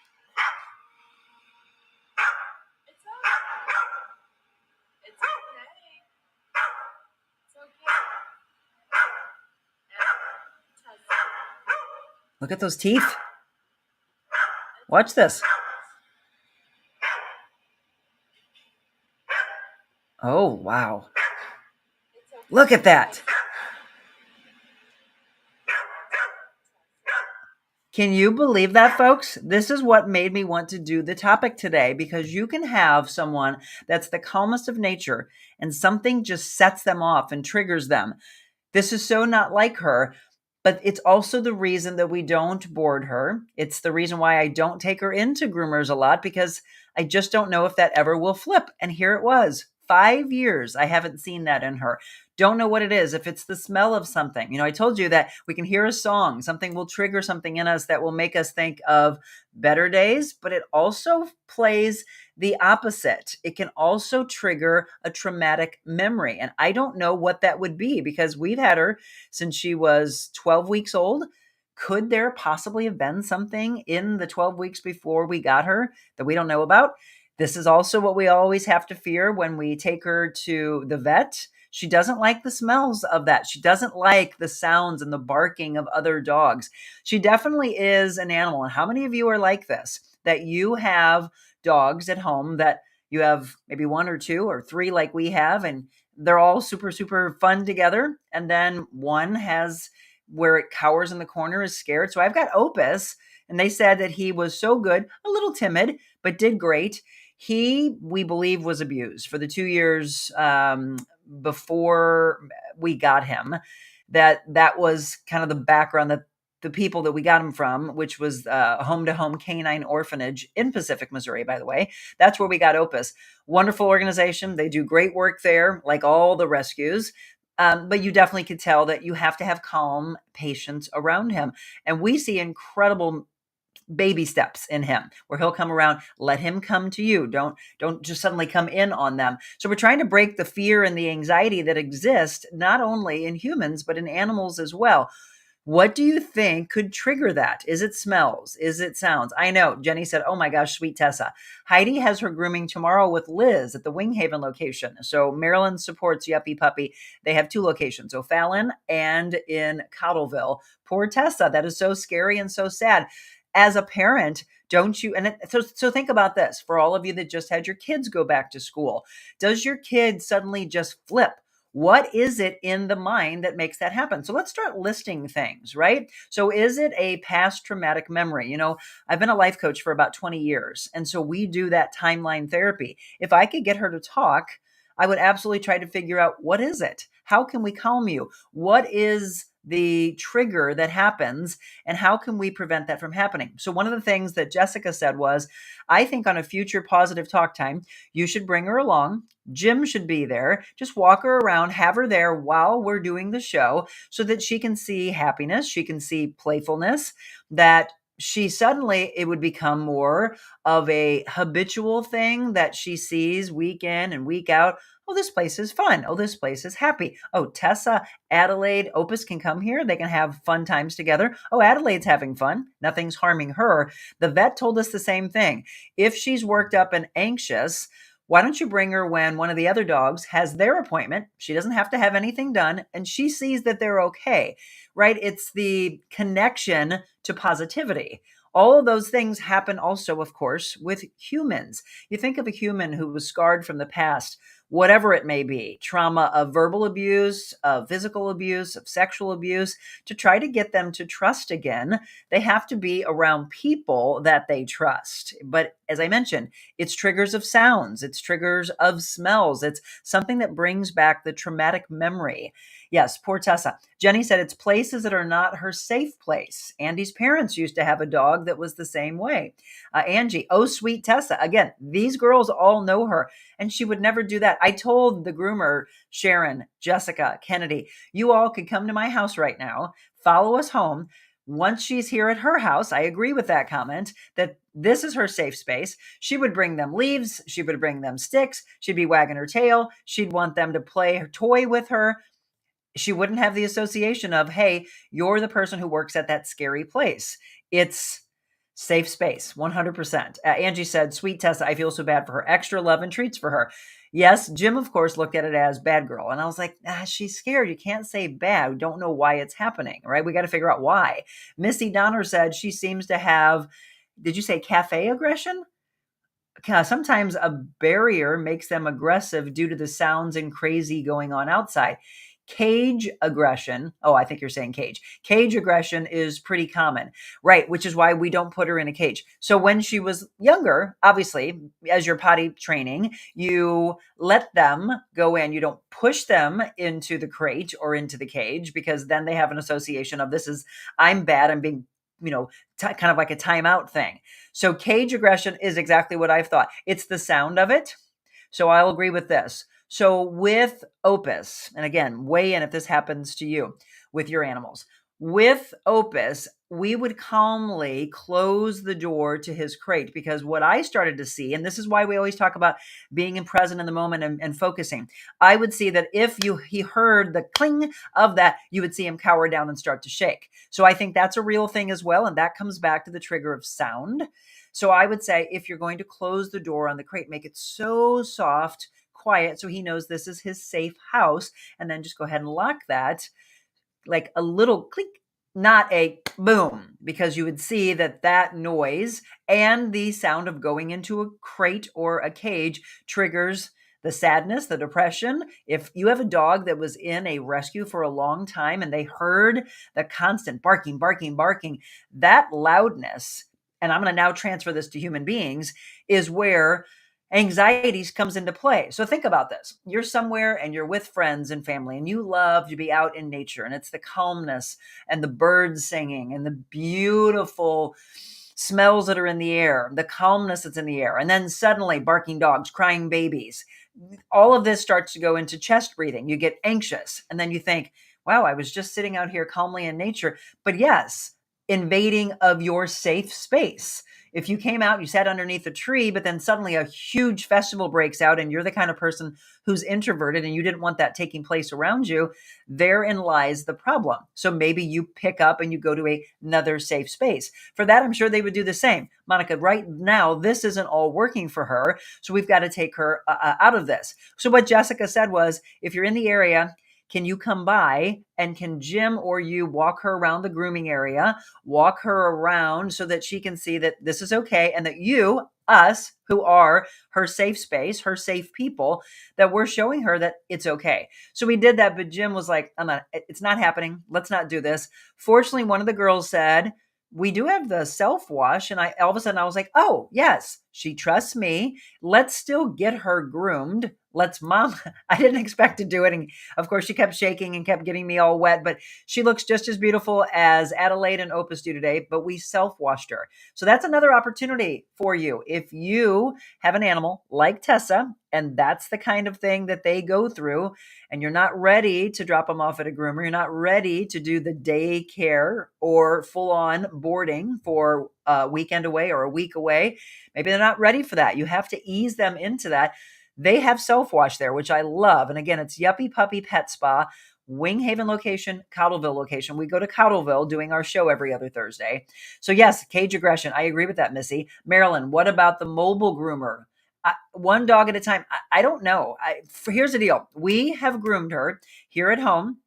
Look at those teeth. Watch this. Oh, wow. Look at that. Can you believe that, folks? This is what made me want to do the topic today, because you can have someone that's the calmest of nature and something just sets them off and triggers them. This is so not like her, but it's also the reason that we don't board her. It's the reason why I don't take her into groomers a lot, because I just don't know if that ever will flip. And here it was, 5 years, I haven't seen that in her. Don't know what it is. If it's the smell of something, I told you that we can hear a song, something will trigger something in us that will make us think of better days, but it also plays the opposite. It can also trigger a traumatic memory. And I don't know what that would be because we've had her since she was 12 weeks old. Could there possibly have been something in the 12 weeks before we got her that we don't know about? This is also what we always have to fear when we take her to the vet. She doesn't like the smells of that. She doesn't like the sounds and the barking of other dogs. She definitely is an animal. And how many of you are like this? That you have dogs at home that you have maybe one or two or three like we have, and they're all super, super fun together. And then one has where it cowers in the corner, is scared. So I've got Opus, and they said that he was so good, a little timid, but did great. He, we believe, was abused for the 2 years before we got him. That was kind of the background that the people that we got him from, which was a home-to-home canine orphanage in Pacific, Missouri, by the way. That's where we got Opus. Wonderful organization. They do great work there, like all the rescues. But you definitely could tell that you have to have calm patience around him. And we see incredible baby steps in him where he'll come around. Let him come to you. Don't just suddenly come in on them. So we're trying to break the fear and the anxiety that exist not only in humans but in animals as well. What do you think could trigger that? Is it smells? Is it sounds? I know Jenny said, oh my gosh, sweet Tessa. Heidi has her grooming tomorrow with Liz at the Winghaven location. So Maryland supports Yuppie Puppy. They have 2 locations, O'Fallon and in Cottleville. Poor Tessa. That is so scary and so sad. As a parent, don't you? And so think about this for all of you that just had your kids go back to school. Does your kid suddenly just flip? What is it in the mind that makes that happen? So let's start listing things, right? So is it a past traumatic memory? I've been a life coach for about 20 years. And so we do that timeline therapy. If I could get her to talk, I would absolutely try to figure out, what is it? How can we calm you? What is the trigger that happens, and how can we prevent that from happening? So one of the things that Jessica said was, I think on a future positive talk time, you should bring her along. Jim should be there. Just walk her around, have her there while we're doing the show so that she can see happiness, she can see playfulness, that she suddenly, it would become more of a habitual thing that she sees week in and week out. Oh, this place is fun. Oh, this place is happy. Oh, Tessa, Adelaide, Opus can come here. They can have fun times together. Oh, Adelaide's having fun. Nothing's harming her. The vet told us the same thing. If she's worked up and anxious, why don't you bring her when one of the other dogs has their appointment? She doesn't have to have anything done, and she sees that they're okay, right? It's the connection to positivity. All of those things happen also, of course, with humans. You think of a human who was scarred from the past, whatever it may be, trauma of verbal abuse, of physical abuse, of sexual abuse, to try to get them to trust again, they have to be around people that they trust. But as I mentioned, it's triggers of sounds, it's triggers of smells, it's something that brings back the traumatic memory. Yes, poor Tessa. Jenny said it's places that are not her safe place. Andy's parents used to have a dog that was the same way. Angie, oh, sweet Tessa. Again, these girls all know her, and she would never do that. I told the groomer, Sharon, Jessica, Kennedy, you all could come to my house right now, follow us home. Once she's here at her house, I agree with that comment that this is her safe space. She would bring them leaves. She would bring them sticks. She'd be wagging her tail. She'd want them to play her toy with her. She wouldn't have the association of, hey, you're the person who works at that scary place. It's safe space, 100%. Angie said, sweet Tessa, I feel so bad for her. Extra love and treats for her. Yes, Jim, of course, looked at it as bad girl. And I was like, she's scared. You can't say bad. We don't know why it's happening, right? We got to figure out why. Missy Donner said she seems to have, did you say cafe aggression? Sometimes a barrier makes them aggressive due to the sounds and crazy going on outside. Cage aggression. Oh, I think you're saying cage. Cage aggression is pretty common, right? Which is why we don't put her in a cage. So when she was younger, obviously, as you're potty training, you let them go in. You don't push them into the crate or into the cage because then they have an association of I'm bad. I'm being, kind of like a timeout thing. So cage aggression is exactly what I've thought. It's the sound of it. So I'll agree with this. So with Opus, and again, weigh in if this happens to you with your animals. With Opus, we would calmly close the door to his crate, because what I started to see, and this is why we always talk about being present in the moment and focusing, I would see that if he heard the cling of that, you would see him cower down and start to shake. So I think that's a real thing as well. And that comes back to the trigger of sound. So I would say, if you're going to close the door on the crate, make it so soft, quiet, so he knows this is his safe house. And then just go ahead and lock that, like a little click, not a boom, because you would see that that noise and the sound of going into a crate or a cage triggers the sadness, the depression. If you have a dog that was in a rescue for a long time and they heard the constant barking, barking, barking, that loudness, and I'm going to now transfer this to human beings, is where anxieties comes into play. So think about this. You're somewhere and you're with friends and family and you love to be out in nature, and it's the calmness and the birds singing and the beautiful smells that are in the air, the calmness that's in the air. And then suddenly barking dogs, crying babies, all of this starts to go into chest breathing. You get anxious and then you think, wow, I was just sitting out here calmly in nature. But yes, invading of your safe space. If you came out, you sat underneath a tree, but then suddenly a huge festival breaks out and you're the kind of person who's introverted and you didn't want that taking place around you, therein lies the problem. So maybe you pick up and you go to another safe space. For that, I'm sure they would do the same. Monica, right now, this isn't all working for her, so we've got to take her out of this. So what Jessica said was, if you're in the area, can you come by and can Jim or you walk her around the grooming area, walk her around so that she can see that this is okay, and that you, us, who are her safe space, her safe people, that we're showing her that it's okay. So we did that, but Jim was like, it's not happening. Let's not do this. Fortunately, one of the girls said, we do have the self-wash. And all of a sudden I was like, oh yes, she trusts me. Let's still get her groomed. Mom, I didn't expect to do it. And of course she kept shaking and kept getting me all wet, but she looks just as beautiful as Adelaide and Opus do today, but we self-washed her. So that's another opportunity for you. If you have an animal like Tessa, and that's the kind of thing that they go through, and you're not ready to drop them off at a groomer, you're not ready to do the daycare or full-on boarding for a weekend away or a week away, maybe they're not ready for that. You have to ease them into that. They have self-wash there, which I love. And again, it's Yuppie Puppy Pet Spa, Winghaven location, Cottleville location. We go to Cottleville doing our show every other Thursday. So yes, cage aggression. I agree with that, Missy. Marilyn, what about the mobile groomer? One dog at a time. I don't know. Here's the deal. We have groomed her here at home.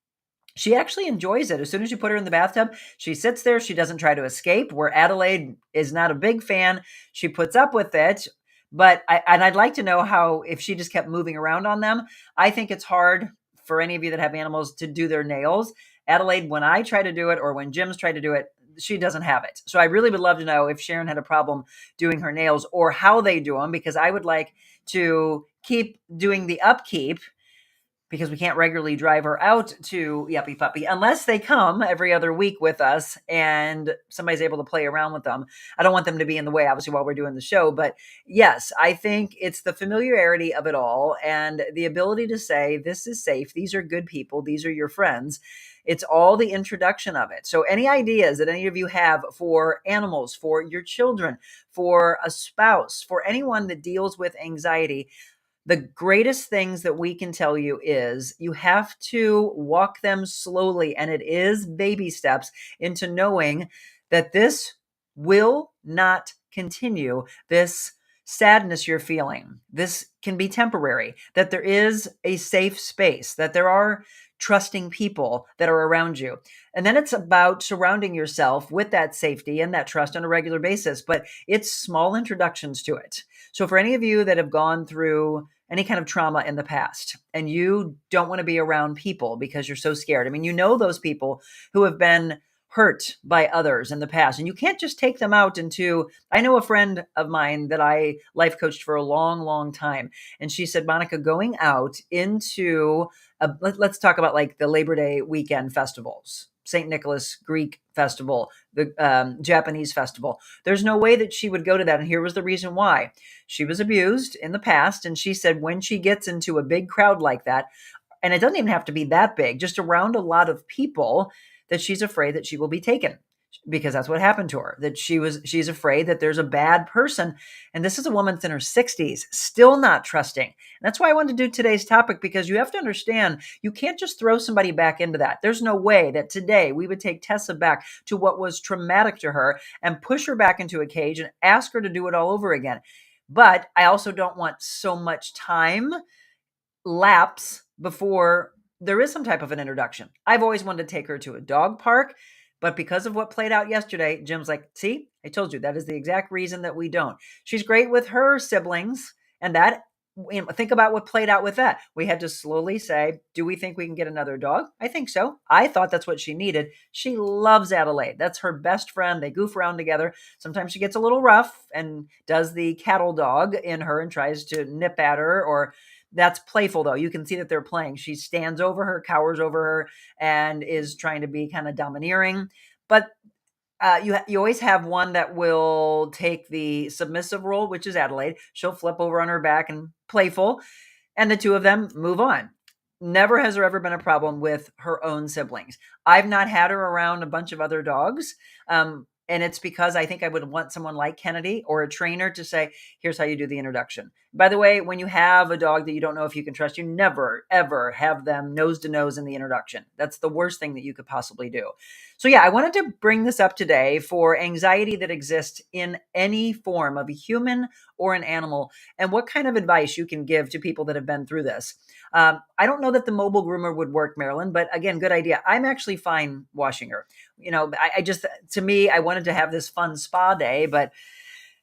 She actually enjoys it. As soon as you put her in the bathtub, she sits there. She doesn't try to escape, where Adelaide is not a big fan. She puts up with it. But I'd like to know how, if she just kept moving around on them. I think it's hard for any of you that have animals to do their nails. Adelaide, when I try to do it or when Jim's tried to do it, she doesn't have it. So I really would love to know if Sharon had a problem doing her nails or how they do them, because I would like to keep doing the upkeep, because we can't regularly drive her out to Yuppie Puppy unless they come every other week with us and somebody's able to play around with them. I don't want them to be in the way, obviously, while we're doing the show. But yes, I think it's the familiarity of it all and the ability to say, this is safe. These are good people. These are your friends. It's all the introduction of it. So any ideas that any of you have for animals, for your children, for a spouse, for anyone that deals with anxiety, the greatest things that we can tell you is you have to walk them slowly, and it is baby steps into knowing that this will not continue. This sadness you're feeling, this can be temporary, that there is a safe space, that there are trusting people that are around you. And then it's about surrounding yourself with that safety and that trust on a regular basis, but it's small introductions to it. So for any of you that have gone through any kind of trauma in the past and you don't want to be around people because you're so scared. I mean, you know those people who have been hurt by others in the past, and you can't just take them out into, I know a friend of mine that I life coached for a long, long time. And she said, Monica, going out into, let's talk about like the Labor Day weekend festivals, St. Nicholas Greek festival, the Japanese festival. There's no way that she would go to that. And here was the reason why. She was abused in the past. And she said when she gets into a big crowd like that, and it doesn't even have to be that big, just around a lot of people, that she's afraid that she will be taken, because that's what happened to her, that she's afraid that there's a bad person. And this is a woman that's in her 60s, still not trusting. And that's why I wanted to do today's topic, because you have to understand, you can't just throw somebody back into that. There's no way that today we would take Tessa back to what was traumatic to her and push her back into a cage and ask her to do it all over again. But I also don't want so much time lapse before there is some type of an introduction. I've always wanted to take her to a dog park, but because of what played out yesterday, Jim's like, see, I told you that is the exact reason that we don't. She's great with her siblings, and that, think about what played out with that. We had to slowly say, do we think we can get another dog? I think so. I thought that's what she needed. She loves Adelaide. That's her best friend. They goof around together. Sometimes she gets a little rough and does the cattle dog in her and tries to nip at her, or that's playful, though. You can see that they're playing. She stands over her, cowers over her, and is trying to be kind of domineering. But you always have one that will take the submissive role, which is Adelaide. She'll flip over on her back and playful, and the two of them move on. Never has there ever been a problem with her own siblings. I've not had her around a bunch of other dogs. And it's because I think I would want someone like Kennedy or a trainer to say, here's how you do the introduction. By the way, when you have a dog that you don't know if you can trust, you never, ever have them nose to nose in the introduction. That's the worst thing that you could possibly do. So yeah, I wanted to bring this up today for anxiety that exists in any form of a human or an animal, and what kind of advice you can give to people that have been through this. I don't know that the mobile groomer would work, Marilyn, but again, good idea. I'm actually fine washing her. I just, to me, I wanted to have this fun spa day, but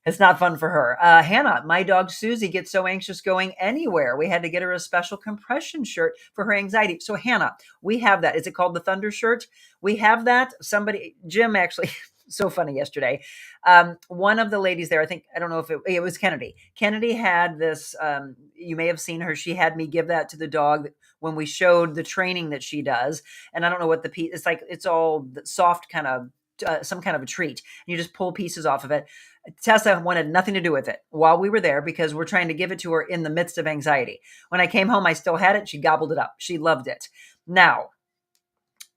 it's not fun for her. Hannah, my dog Susie gets so anxious going anywhere. We had to get her a special compression shirt for her anxiety. So Hannah, we have that. Is it called the Thunder shirt? We have that. Jim actually, so funny yesterday. One of the ladies there, I don't know if it was Kennedy. Kennedy had this, you may have seen her. She had me give that to the dog when we showed the training that she does. And I don't know what the piece, it's like, it's all soft kind of, some kind of a treat. You just pull pieces off of it. Tessa wanted nothing to do with it while we were there because we're trying to give it to her in the midst of anxiety. When I came home, I still had it. She gobbled it up. She loved it. Now,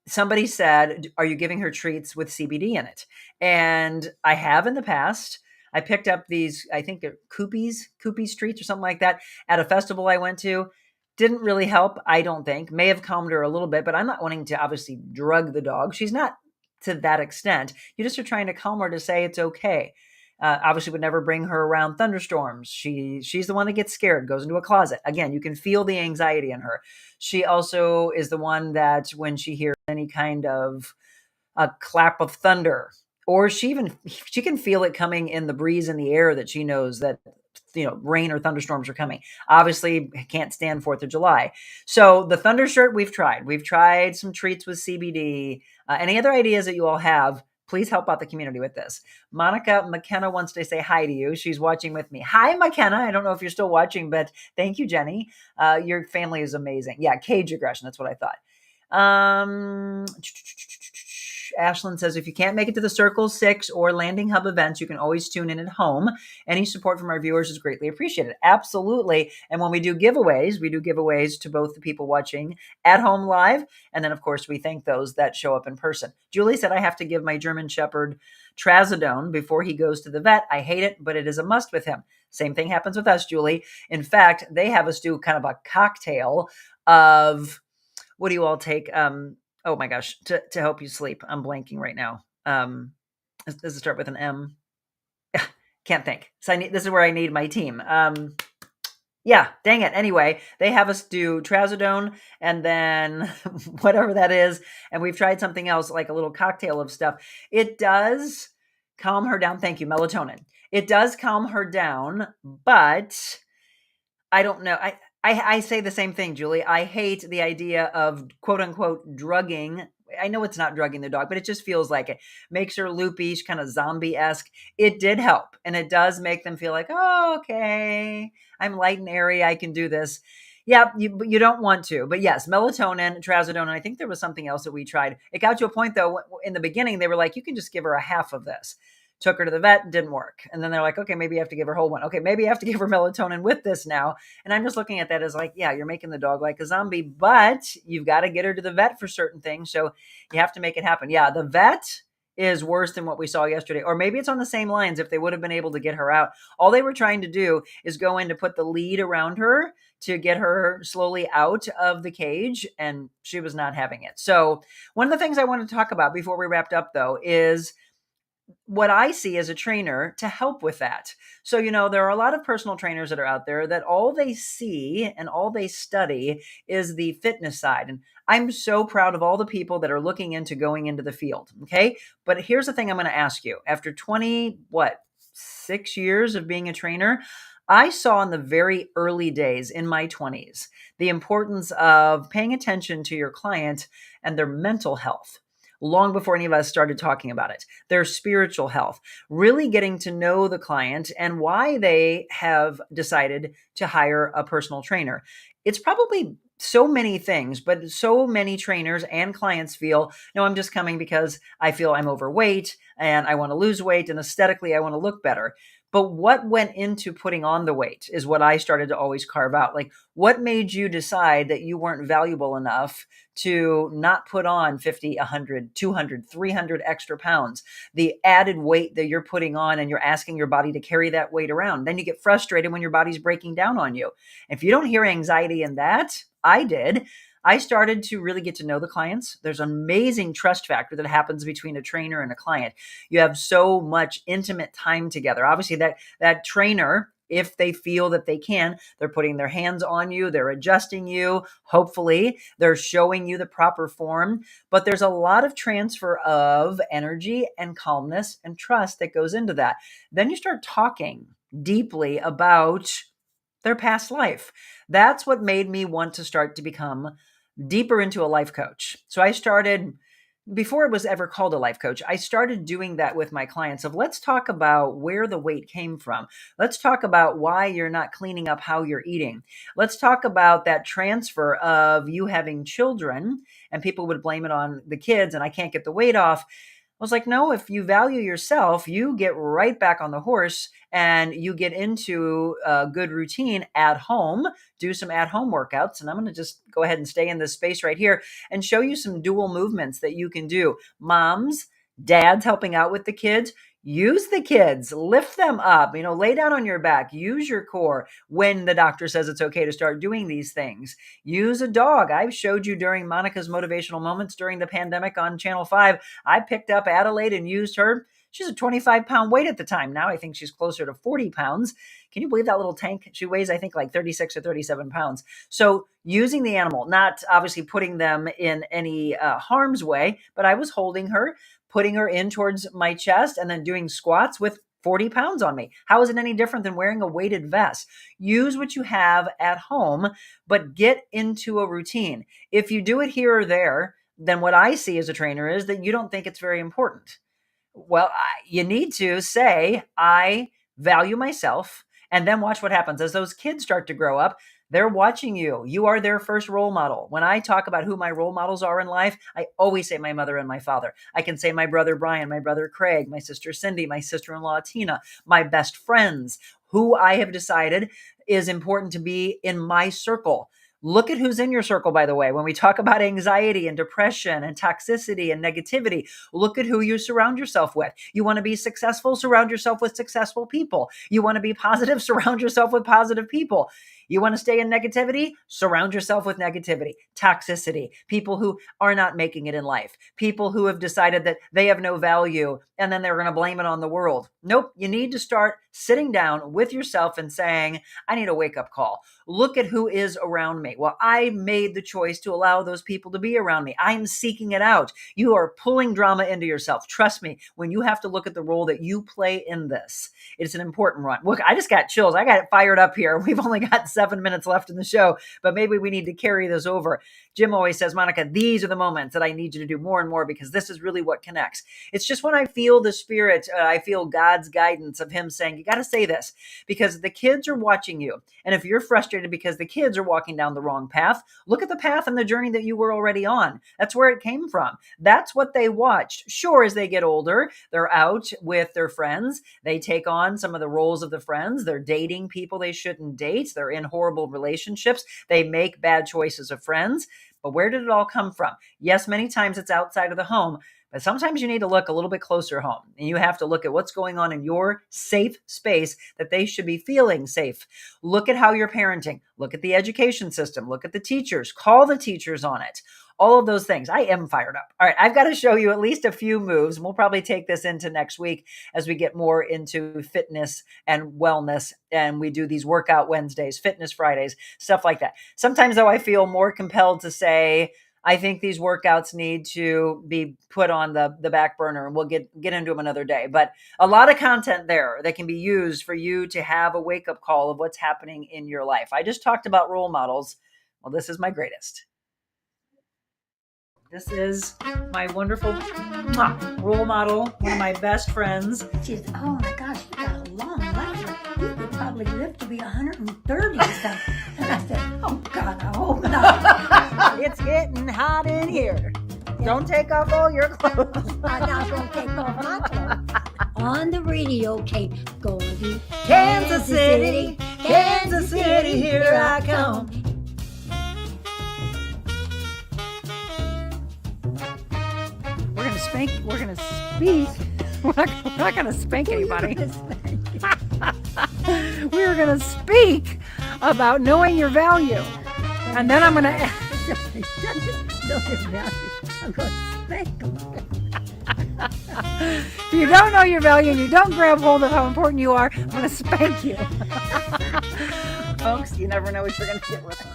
somebody said, are you giving her treats with CBD in it? And I have in the past. I picked up these, I think they're Koopies treats or something like that at a festival I went to. Didn't really help, I don't think. May have calmed her a little bit, but I'm not wanting to obviously drug the dog. She's not to that extent. You just are trying to calm her to say it's okay. Obviously would never bring her around thunderstorms. She's the one that gets scared, goes into a closet. Again, you can feel the anxiety in her. She also is the one that when she hears any kind of a clap of thunder, or she can feel it coming in the breeze in the air, that she knows that rain or thunderstorms are coming. Obviously can't stand 4th of July. So the Thunder shirt we've tried some treats with CBD. Any other ideas that you all have, please help out the community with this. Monica McKenna wants to say hi to you. She's watching with me. Hi, McKenna. I don't know if you're still watching, but thank you, Jenny. Your family is amazing. Yeah, cage aggression. That's what I thought. Ashlyn says, if you can't make it to the Circle 6 or Landing Hub events, you can always tune in at home. Any support from our viewers is greatly appreciated. Absolutely. And when we do giveaways to both the people watching at home live, and then, of course, we thank those that show up in person. Julie said, I have to give my German Shepherd trazodone before he goes to the vet. I hate it, but it is a must with him. Same thing happens with us, Julie. In fact, they have us do kind of a cocktail of, what do you all take? Oh my gosh, to help you sleep. I'm blanking right now. Does it start with an M? Can't think. So this is where I need my team. Yeah, dang it. Anyway, they have us do trazodone and then whatever that is. And we've tried something else, like a little cocktail of stuff. It does calm her down. Thank you, melatonin. It does calm her down, but I don't know. I say the same thing, Julie. I hate the idea of quote unquote drugging. I know it's not drugging the dog, but it just feels like it makes her loopy, kind of zombie-esque. It did help. And it does make them feel like, oh, okay, I'm light and airy. I can do this. Yeah, you don't want to. But yes, melatonin, trazodone, and I think there was something else that we tried. It got to a point, though, in the beginning, they were like, you can just give her a half of this. Took her to the vet, didn't work. And then they're like, okay, maybe you have to give her whole one. Okay, maybe you have to give her melatonin with this now. And I'm just looking at that as like, yeah, you're making the dog like a zombie, but you've got to get her to the vet for certain things. So you have to make it happen. Yeah, the vet is worse than what we saw yesterday. Or maybe it's on the same lines if they would have been able to get her out. All they were trying to do is go in to put the lead around her to get her slowly out of the cage, and she was not having it. So one of the things I want to talk about before we wrapped up, though, is what I see as a trainer to help with that. So, there are a lot of personal trainers that are out there that all they see and all they study is the fitness side. And I'm so proud of all the people that are looking into going into the field. Okay. But here's the thing I'm going to ask you. After 6 years of being a trainer, I saw in the very early days in my 20s the importance of paying attention to your client and their mental health long before any of us started talking about it, their spiritual health, really getting to know the client and why they have decided to hire a personal trainer. It's probably so many things, but so many trainers and clients feel, no, I'm just coming because I feel I'm overweight and I want to lose weight and aesthetically I want to look better. But what went into putting on the weight is what I started to always carve out. Like, what made you decide that you weren't valuable enough to not put on 50, 100, 200, 300 extra pounds, the added weight that you're putting on and you're asking your body to carry that weight around? Then you get frustrated when your body's breaking down on you. If you don't hear anxiety in that, I did. I started to really get to know the clients. There's an amazing trust factor that happens between a trainer and a client. You have so much intimate time together. Obviously, that trainer, if they feel that they can, they're putting their hands on you, they're adjusting you. Hopefully, they're showing you the proper form. But there's a lot of transfer of energy and calmness and trust that goes into that. Then you start talking deeply about their past life. That's what made me want to start to become deeper into a life coach. So I started, before it was ever called a life coach, I started doing that with my clients of, let's talk about where the weight came from. Let's talk about why you're not cleaning up how you're eating. Let's talk about that transfer of you having children, and people would blame it on the kids and I can't get the weight off. I was like, no, if you value yourself, you get right back on the horse and you get into a good routine at home, do some at home workouts. And I'm going to just go ahead and stay in this space right here and show you some dual movements that you can do. Moms, dads helping out with the kids. Use the kids, lift them up, lay down on your back, use your core when the doctor says it's okay to start doing these things. Use a dog. I've showed you during Monica's motivational moments during the pandemic on Channel 5. I picked up Adelaide and used her. She's a 25-pound weight at the time. Now I think she's closer to 40 pounds. Can you believe that little tank? She weighs, I think, like 36 or 37 pounds. So using the animal, not obviously putting them in any harm's way, but I was holding her, putting her in towards my chest and then doing squats with 40 pounds on me. How is it any different than wearing a weighted vest? Use what you have at home, but get into a routine. If you do it here or there, then what I see as a trainer is that you don't think it's very important. Well, you need to say, I value myself, and then watch what happens. As those kids start to grow up, they're watching you. You are their first role model. When I talk about who my role models are in life, I always say my mother and my father. I can say my brother Brian, my brother Craig, my sister Cindy, my sister-in-law Tina, my best friends, who I have decided is important to be in my circle. Look at who's in your circle, by the way. When we talk about anxiety and depression and toxicity and negativity, look at who you surround yourself with. You want to be successful, surround yourself with successful people. You want to be positive, surround yourself with positive people. You want to stay in negativity? Surround yourself with negativity, toxicity, people who are not making it in life, people who have decided that they have no value and then they're going to blame it on the world. Nope. You need to start sitting down with yourself and saying, I need a wake-up call. Look at who is around me. Well, I made the choice to allow those people to be around me. I'm seeking it out. You are pulling drama into yourself. Trust me, when you have to look at the role that you play in this, it's an important run. Look, I just got chills. I got it fired up here. We've only got 7 minutes left in the show, but maybe we need to carry this over. Jim always says, Monica, these are the moments that I need you to do more and more because this is really what connects. It's just when I feel the spirit, I feel God's guidance of him saying, you got to say this because the kids are watching you. And if you're frustrated because the kids are walking down the wrong path, look at the path and the journey that you were already on. That's where it came from. That's what they watched. Sure, as they get older, they're out with their friends. They take on some of the roles of the friends. They're dating people they shouldn't date. They're in horrible relationships. They make bad choices of friends. But where did it all come from? Yes, many times it's outside of the home, but sometimes you need to look a little bit closer home and you have to look at what's going on in your safe space that they should be feeling safe. Look at how you're parenting. Look at the education system. Look at the teachers. Call the teachers on it. All of those things. I am fired up. All right, I've got to show you at least a few moves. And we'll probably take this into next week as we get more into fitness and wellness. And we do these workout Wednesdays, fitness Fridays, stuff like that. Sometimes, though, I feel more compelled to say, I think these workouts need to be put on the back burner and we'll get into them another day. But a lot of content there that can be used for you to have a wake-up call of what's happening in your life. I just talked about role models. Well, this is my greatest. This is my wonderful role model, one of my best friends. She's, oh my gosh, you got a long life. You could probably live to be 130 or something. And I said, oh God, I hope not. It's getting hot in here. Don't take off all your clothes. I'm not going to take off my clothes. On the radio tape, going to Kansas City, Kansas City, here I come. We're going to speak. We're not going to spank anybody. We're going to speak about knowing your value. And then I'm going to I'm going to spank them. If you don't know your value and you don't grab hold of how important you are, I'm going to spank you. Folks, you never know what you're going to get with it.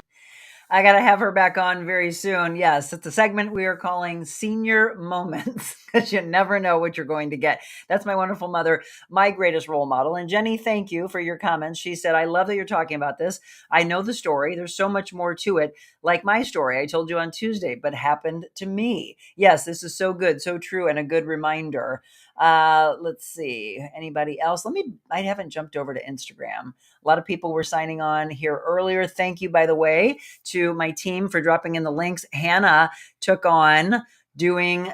I got to have her back on very soon. Yes, it's a segment we are calling Senior Moments because you never know what you're going to get. That's my wonderful mother, my greatest role model. And Jenny, thank you for your comments. She said, I love that you're talking about this. I know the story. There's so much more to it. Like my story I told you on Tuesday, but happened to me. Yes, this is so good, so true, and a good reminder. Let's see. Anybody else? I haven't jumped over to Instagram. A lot of people were signing on here earlier. Thank you, by the way, to my team for dropping in the links. Hannah took on doing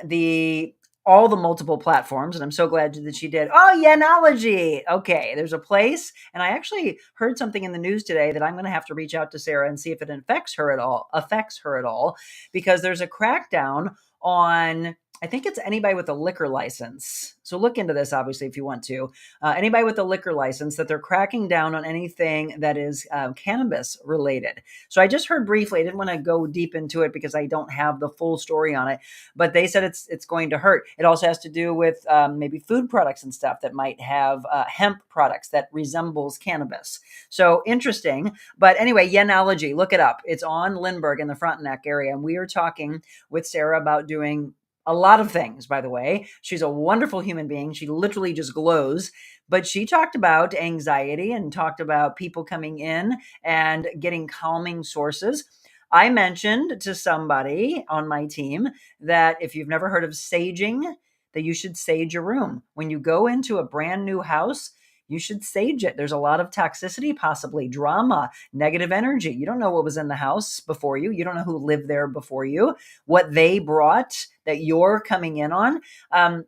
all the multiple platforms, and I'm so glad that she did. Oh, Yanology. Okay, there's a place, and I actually heard something in the news today that I'm going to have to reach out to Sarah and see if it affects her at all, because there's a crackdown on, I think it's anybody with a liquor license. So look into this, obviously, if you want to. Anybody with a liquor license, that they're cracking down on anything that is cannabis related. So I just heard briefly, I didn't want to go deep into it because I don't have the full story on it, but they said it's going to hurt. It also has to do with maybe food products and stuff that might have hemp products that resembles cannabis. So interesting. But anyway, Yanology, look it up. It's on Lindbergh in the Frontenac area. And we are talking with Sarah about doing a lot of things, by the way. She's a wonderful human being. She literally just glows. But she talked about anxiety and talked about people coming in and getting calming sources. I mentioned to somebody on my team that if you've never heard of saging, that you should sage a room. When you go into a brand new house, you should sage it. There's a lot of toxicity, possibly drama, negative energy. You don't know what was in the house before you. You don't know who lived there before you, what they brought that you're coming in on.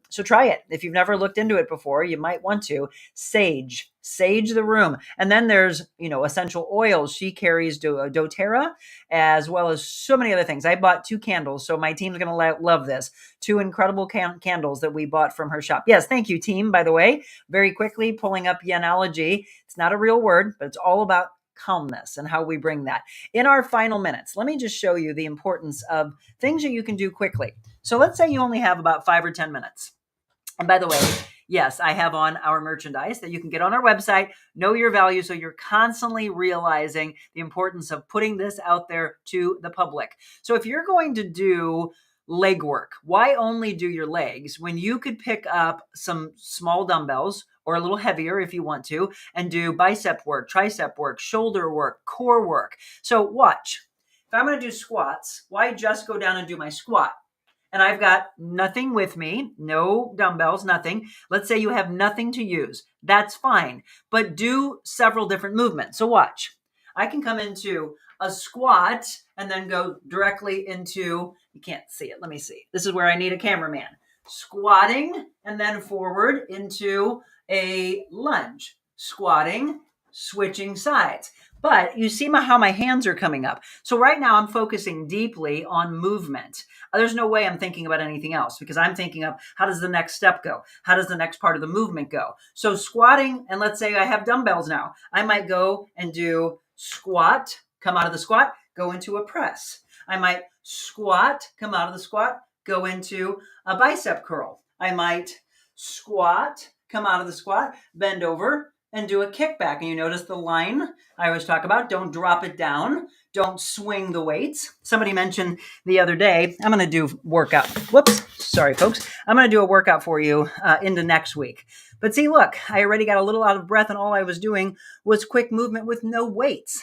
So try it. If you've never looked into it before, you might want to. Sage the room. And then there's, essential oils. She carries doTERRA as well as so many other things. I bought 2 candles, so my team's going to love this. 2 incredible candles that we bought from her shop. Yes, thank you, team, by the way. Very quickly pulling up Yanology. It's not a real word, but it's all about calmness and how we bring that. In our final minutes, let me just show you the importance of things that you can do quickly. So let's say you only have about 5 or 10 minutes. And by the way, yes, I have on our merchandise that you can get on our website, Know Your Value, so you're constantly realizing the importance of putting this out there to the public. So if you're going to do leg work. Why only do your legs when you could pick up some small dumbbells or a little heavier if you want to, and do bicep work, tricep work, shoulder work, core work. So watch. If I'm going to do squats, why just go down and do my squat? And I've got nothing with me, no dumbbells, nothing. Let's say you have nothing to use. That's fine, but do several different movements. So watch. I can come into a squat and then go directly into, you can't see it. Let me see. This is where I need a cameraman. Squatting and then forward into a lunge. Squatting, switching sides. But you see how my hands are coming up. So right now I'm focusing deeply on movement. There's no way I'm thinking about anything else because I'm thinking of how does the next step go? How does the next part of the movement go? So squatting, and let's say I have dumbbells now. I might go and do squat, come out of the squat, go into a press. I might squat, come out of the squat, go into a bicep curl. I might squat, come out of the squat, bend over, and do a kickback. And you notice the line I always talk about. Don't drop it down. Don't swing the weights. Somebody mentioned the other day, I'm going to do workout. Whoops. Sorry, folks. I'm going to do a workout for you into next week. But see, look, I already got a little out of breath and all I was doing was quick movement with no weights.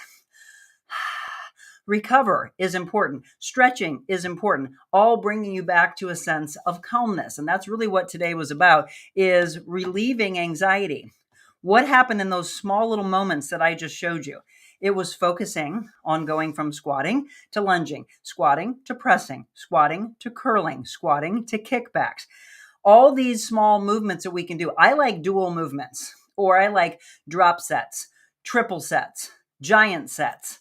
Recover is important. Stretching is important. All bringing you back to a sense of calmness. And that's really what today was about, is relieving anxiety. What happened in those small little moments that I just showed you? It was focusing on going from squatting to lunging, squatting to pressing, squatting to curling, squatting to kickbacks. All these small movements that we can do. I like dual movements, or I like drop sets, triple sets, giant sets.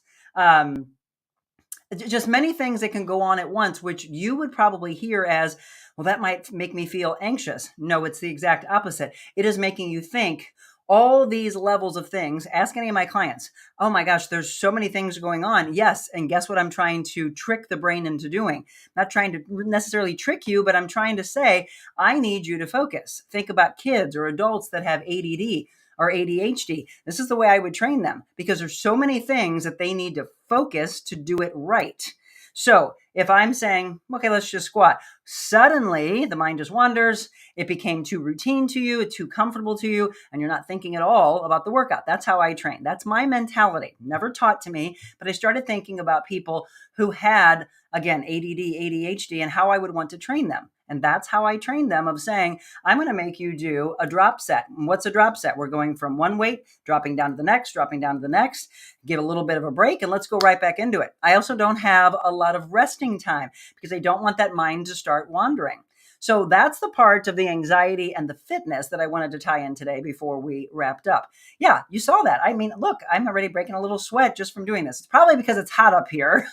Just many things that can go on at once, which you would probably hear as, well, that might make me feel anxious. No, it's the exact opposite. It is making you think all these levels of things. Ask any of my clients. Oh my gosh, there's so many things going on. Yes. And guess what I'm trying to trick the brain into doing? Not trying to necessarily trick you, but I'm trying to say, I need you to focus. Think about kids or adults that have ADD or ADHD. This is the way I would train them because there's so many things that they need to focus to do it right. So if I'm saying, okay, let's just squat, suddenly the mind just wanders. It became too routine to you, too comfortable to you, and you're not thinking at all about the workout. That's how I train. That's my mentality. Never taught to me, but I started thinking about people who had, again, ADD, ADHD, and how I would want to train them. And that's how I train them, of saying, I'm going to make you do a drop set. And what's a drop set? We're going from one weight, dropping down to the next, dropping down to the next, give a little bit of a break, and let's go right back into it. I also don't have a lot of resting time because I don't want that mind to start wandering. So that's the part of the anxiety and the fitness that I wanted to tie in today before we wrapped up. Yeah, you saw that. I mean, look, I'm already breaking a little sweat just from doing this. It's probably because it's hot up here,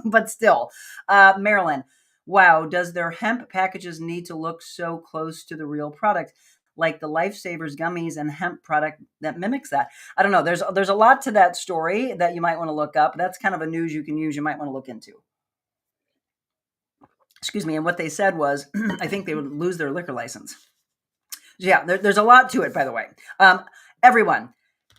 but still. Marilyn, wow, does their hemp packages need to look so close to the real product, like the Lifesavers gummies and hemp product that mimics that? I don't know. There's a lot to that story that you might want to look up. That's kind of a news you can use. You might want to look into. Excuse me. And what they said was, I think they would lose their liquor license. Yeah, there's a lot to it, by the way. Everyone,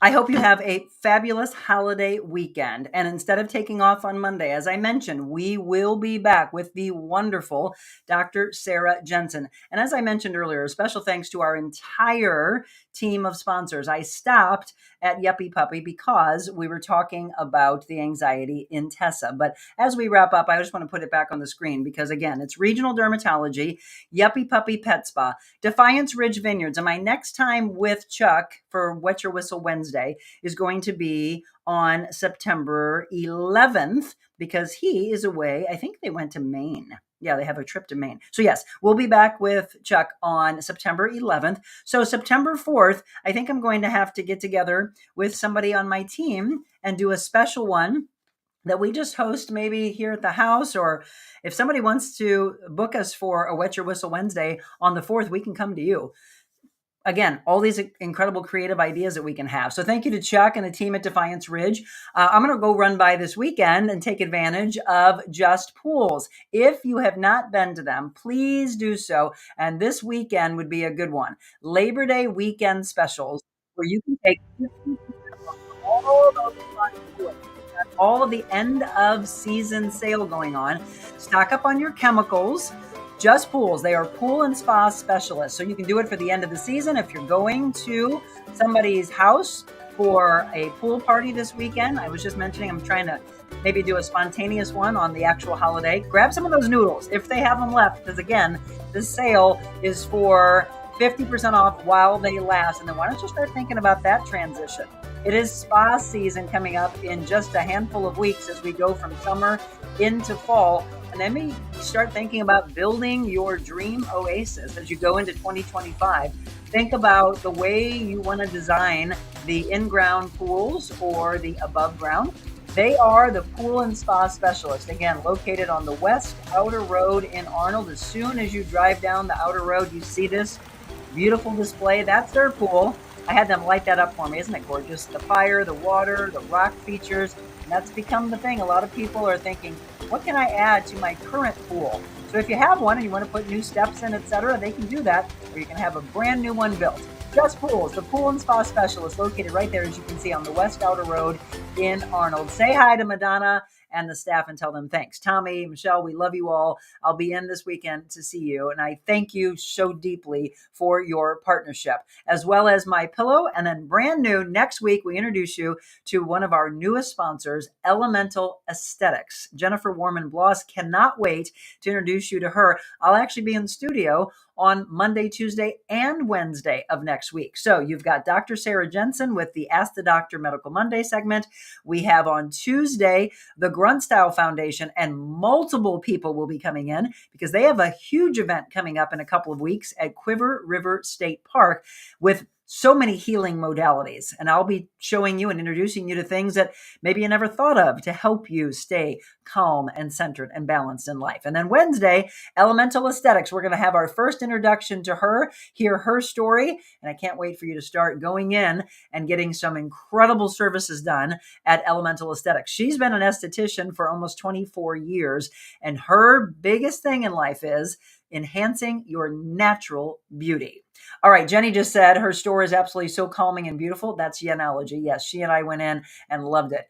I hope you have a fabulous holiday weekend. And instead of taking off on Monday, as I mentioned, we will be back with the wonderful Dr. Sarah Jensen. And as I mentioned earlier, a special thanks to our entire team of sponsors. I stopped at Yuppie Puppy because we were talking about the anxiety in Tessa. But as we wrap up, I just want to put it back on the screen because, again, it's Regional Dermatology, Yuppie Puppy Pet Spa, Defiance Ridge Vineyards. And my next time with Chuck for Wet Your Whistle Wednesday is going to be on September 11th because he is away. I think they went to Maine. Yeah, they have a trip to Maine. So yes, we'll be back with Chuck on September 11th. So September 4th, I think I'm going to have to get together with somebody on my team and do a special one that we just host maybe here at the house, or if somebody wants to book us for a Wet Your Whistle Wednesday on the 4th, we can come to you. Again, all these incredible creative ideas that we can have. So thank you to Chuck and the team at Defiance Ridge. I'm going to go run by this weekend and take advantage of Just Pools. If you have not been to them, please do so. And this weekend would be a good one. Labor Day weekend specials where you can take 50% off all those fun tours. all of the end of season sale going on. Stock up on your chemicals. Just Pools. They are pool and spa specialists. So you can do it for the end of the season. If you're going to somebody's house for a pool party this weekend, I was just mentioning I'm trying to maybe do a spontaneous one on the actual holiday. Grab some of those noodles if they have them left, because again, this sale is for 50% off while they last. And then why don't you start thinking about that transition? It is spa season coming up in just a handful of weeks as we go from summer into fall. And then maybe start thinking about building your dream oasis as you go into 2025. Think about the way you want to design the in-ground pools or the above ground. They are the Pool and Spa Specialists. Again, located on the West Outer Road in Arnold. As soon as you drive down the Outer Road, you see this beautiful display. That's their pool. I had them light that up for me. Isn't it gorgeous? The fire, the water, the rock features. And that's become the thing. A lot of people are thinking, what can I add to my current pool? So if you have one and you want to put new steps in, etc., they can do that, or you can have a brand new one built. Just Pools, the Pool and Spa Specialist, located right there, as you can see, on the West Outer Road in Arnold. Say hi to Madonna and the staff and tell them thanks. Tommy, Michelle, we love you all. I'll be in this weekend to see you. And I thank you so deeply for your partnership, as well as My Pillow. And then brand new next week, we introduce you to one of our newest sponsors, Elemental Aesthetics. Jennifer Warman Bloss, cannot wait to introduce you to her. I'll actually be in the studio on Monday, Tuesday, and Wednesday of next week. So you've got Dr. Sarah Jensen with the Ask the Doctor Medical Monday segment. We have on Tuesday, the Grunstyle Foundation, and multiple people will be coming in because they have a huge event coming up in a couple of weeks at Quiver River State Park with so many healing modalities. And I'll be showing you and introducing you to things that maybe you never thought of to help you stay calm and centered and balanced in life. And then Wednesday, Elemental Aesthetics. We're going to have our first introduction to her, hear her story. And I can't wait for you to start going in and getting some incredible services done at Elemental Aesthetics. She's been an esthetician for almost 24 years. And her biggest thing in life is enhancing your natural beauty. All right, Jenny just said her store is absolutely so calming and beautiful. That's Yenology. Yes, she and I went in and loved it.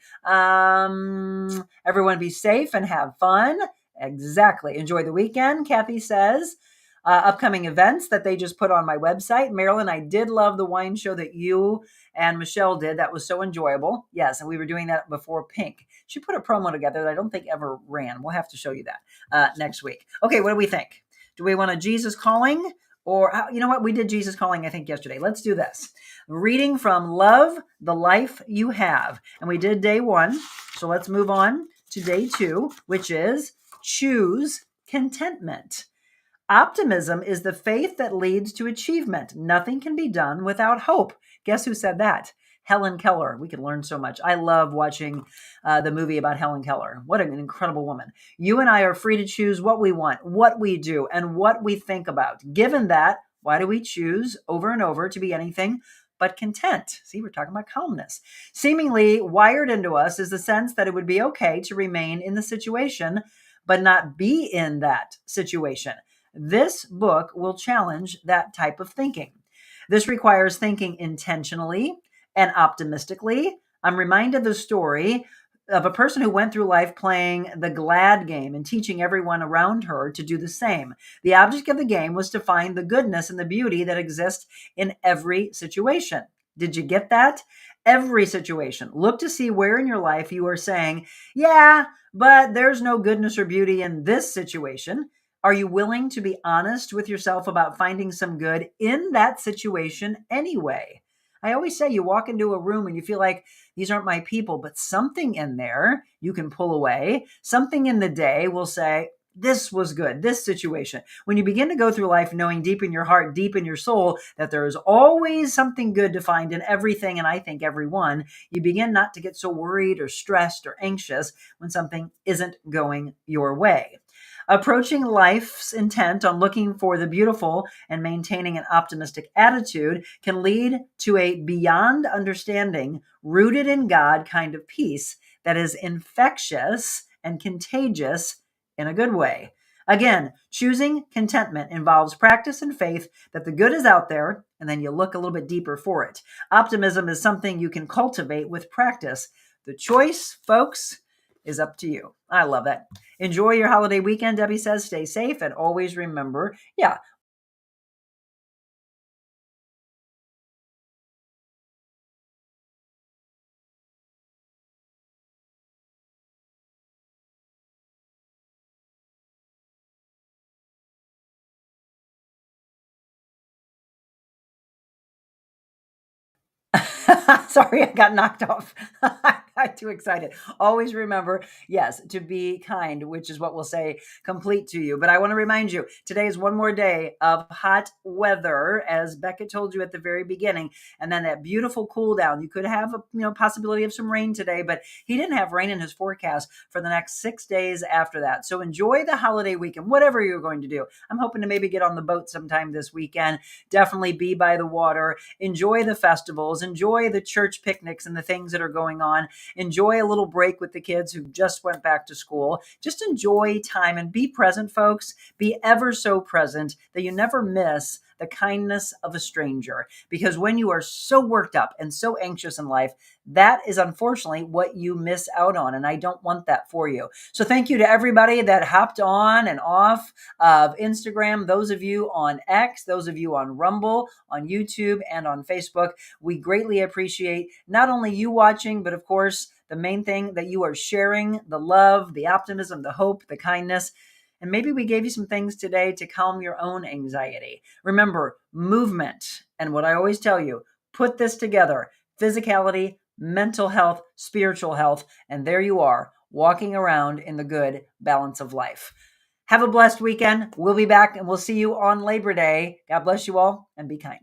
Everyone be safe and have fun. Exactly. Enjoy the weekend, Kathy says. Upcoming events that they just put on my website. Marilyn, I did love the wine show that you and Michelle did. That was so enjoyable. Yes, and we were doing that before Pink. She put a promo together that I don't think ever ran. We'll have to show you that next week. Okay, what do we think? Do we want a Jesus Calling? Or, you know what? We did Jesus Calling, I think, yesterday. Let's do this. Reading from Love the Life You Have. And we did day 1. So let's move on to day 2, which is Choose Contentment. Optimism is the faith that leads to achievement. Nothing can be done without hope. Guess who said that? Helen Keller. We can learn so much. I love watching the movie about Helen Keller. What an incredible woman. You and I are free to choose what we want, what we do, and what we think about. Given that, why do we choose over and over to be anything but content? See, we're talking about calmness. Seemingly wired into us is the sense that it would be okay to remain in the situation, but not be in that situation. This book will challenge that type of thinking. This requires thinking intentionally and optimistically. I'm reminded the story of a person who went through life playing the glad game and teaching everyone around her to do the same. The object of the game was to find the goodness and the beauty that exists in every situation. Did you get that? Every situation. Look to see where in your life you are saying, yeah, but there's no goodness or beauty in this situation. Are you willing to be honest with yourself about finding some good in that situation anyway? I always say you walk into a room and you feel like these aren't my people, but something in there you can pull away. Something in the day will say, this was good, this situation. When you begin to go through life knowing deep in your heart, deep in your soul, that there is always something good to find in everything, and I think everyone, you begin not to get so worried or stressed or anxious when something isn't going your way. Approaching life's intent on looking for the beautiful and maintaining an optimistic attitude can lead to a beyond understanding, rooted in God kind of peace that is infectious and contagious in a good way. Again, choosing contentment involves practice and faith that the good is out there, and then you look a little bit deeper for it. Optimism is something you can cultivate with practice. The choice, folks, is up to you. I love that. Enjoy your holiday weekend, Debbie says. Stay safe and always remember, yeah, sorry, I got knocked off. I got too excited. Always remember, yes, to be kind, which is what we'll say complete to you. But I want to remind you, today is one more day of hot weather, as Becca told you at the very beginning, and then that beautiful cool down. You could have a possibility of some rain today, but he didn't have rain in his forecast for the next 6 days after that. So enjoy the holiday weekend, whatever you're going to do. I'm hoping to maybe get on the boat sometime this weekend. Definitely be by the water. Enjoy the festivals. Enjoy the church picnics and the things that are going on. Enjoy a little break with the kids who just went back to school. Just enjoy time and be present, folks. Be ever so present that you never miss the kindness of a stranger. Because when you are so worked up and so anxious in life, that is unfortunately what you miss out on. And I don't want that for you. So thank you to everybody that hopped on and off of Instagram, those of you on X, those of you on Rumble, on YouTube, and on Facebook. We greatly appreciate not only you watching, but of course, the main thing that you are sharing, the love, the optimism, the hope, the kindness. And maybe we gave you some things today to calm your own anxiety. Remember, movement. And what I always tell you, put this together: physicality, mental health, spiritual health. And there you are, walking around in the good balance of life. Have a blessed weekend. We'll be back and we'll see you on Labor Day. God bless you all and be kind.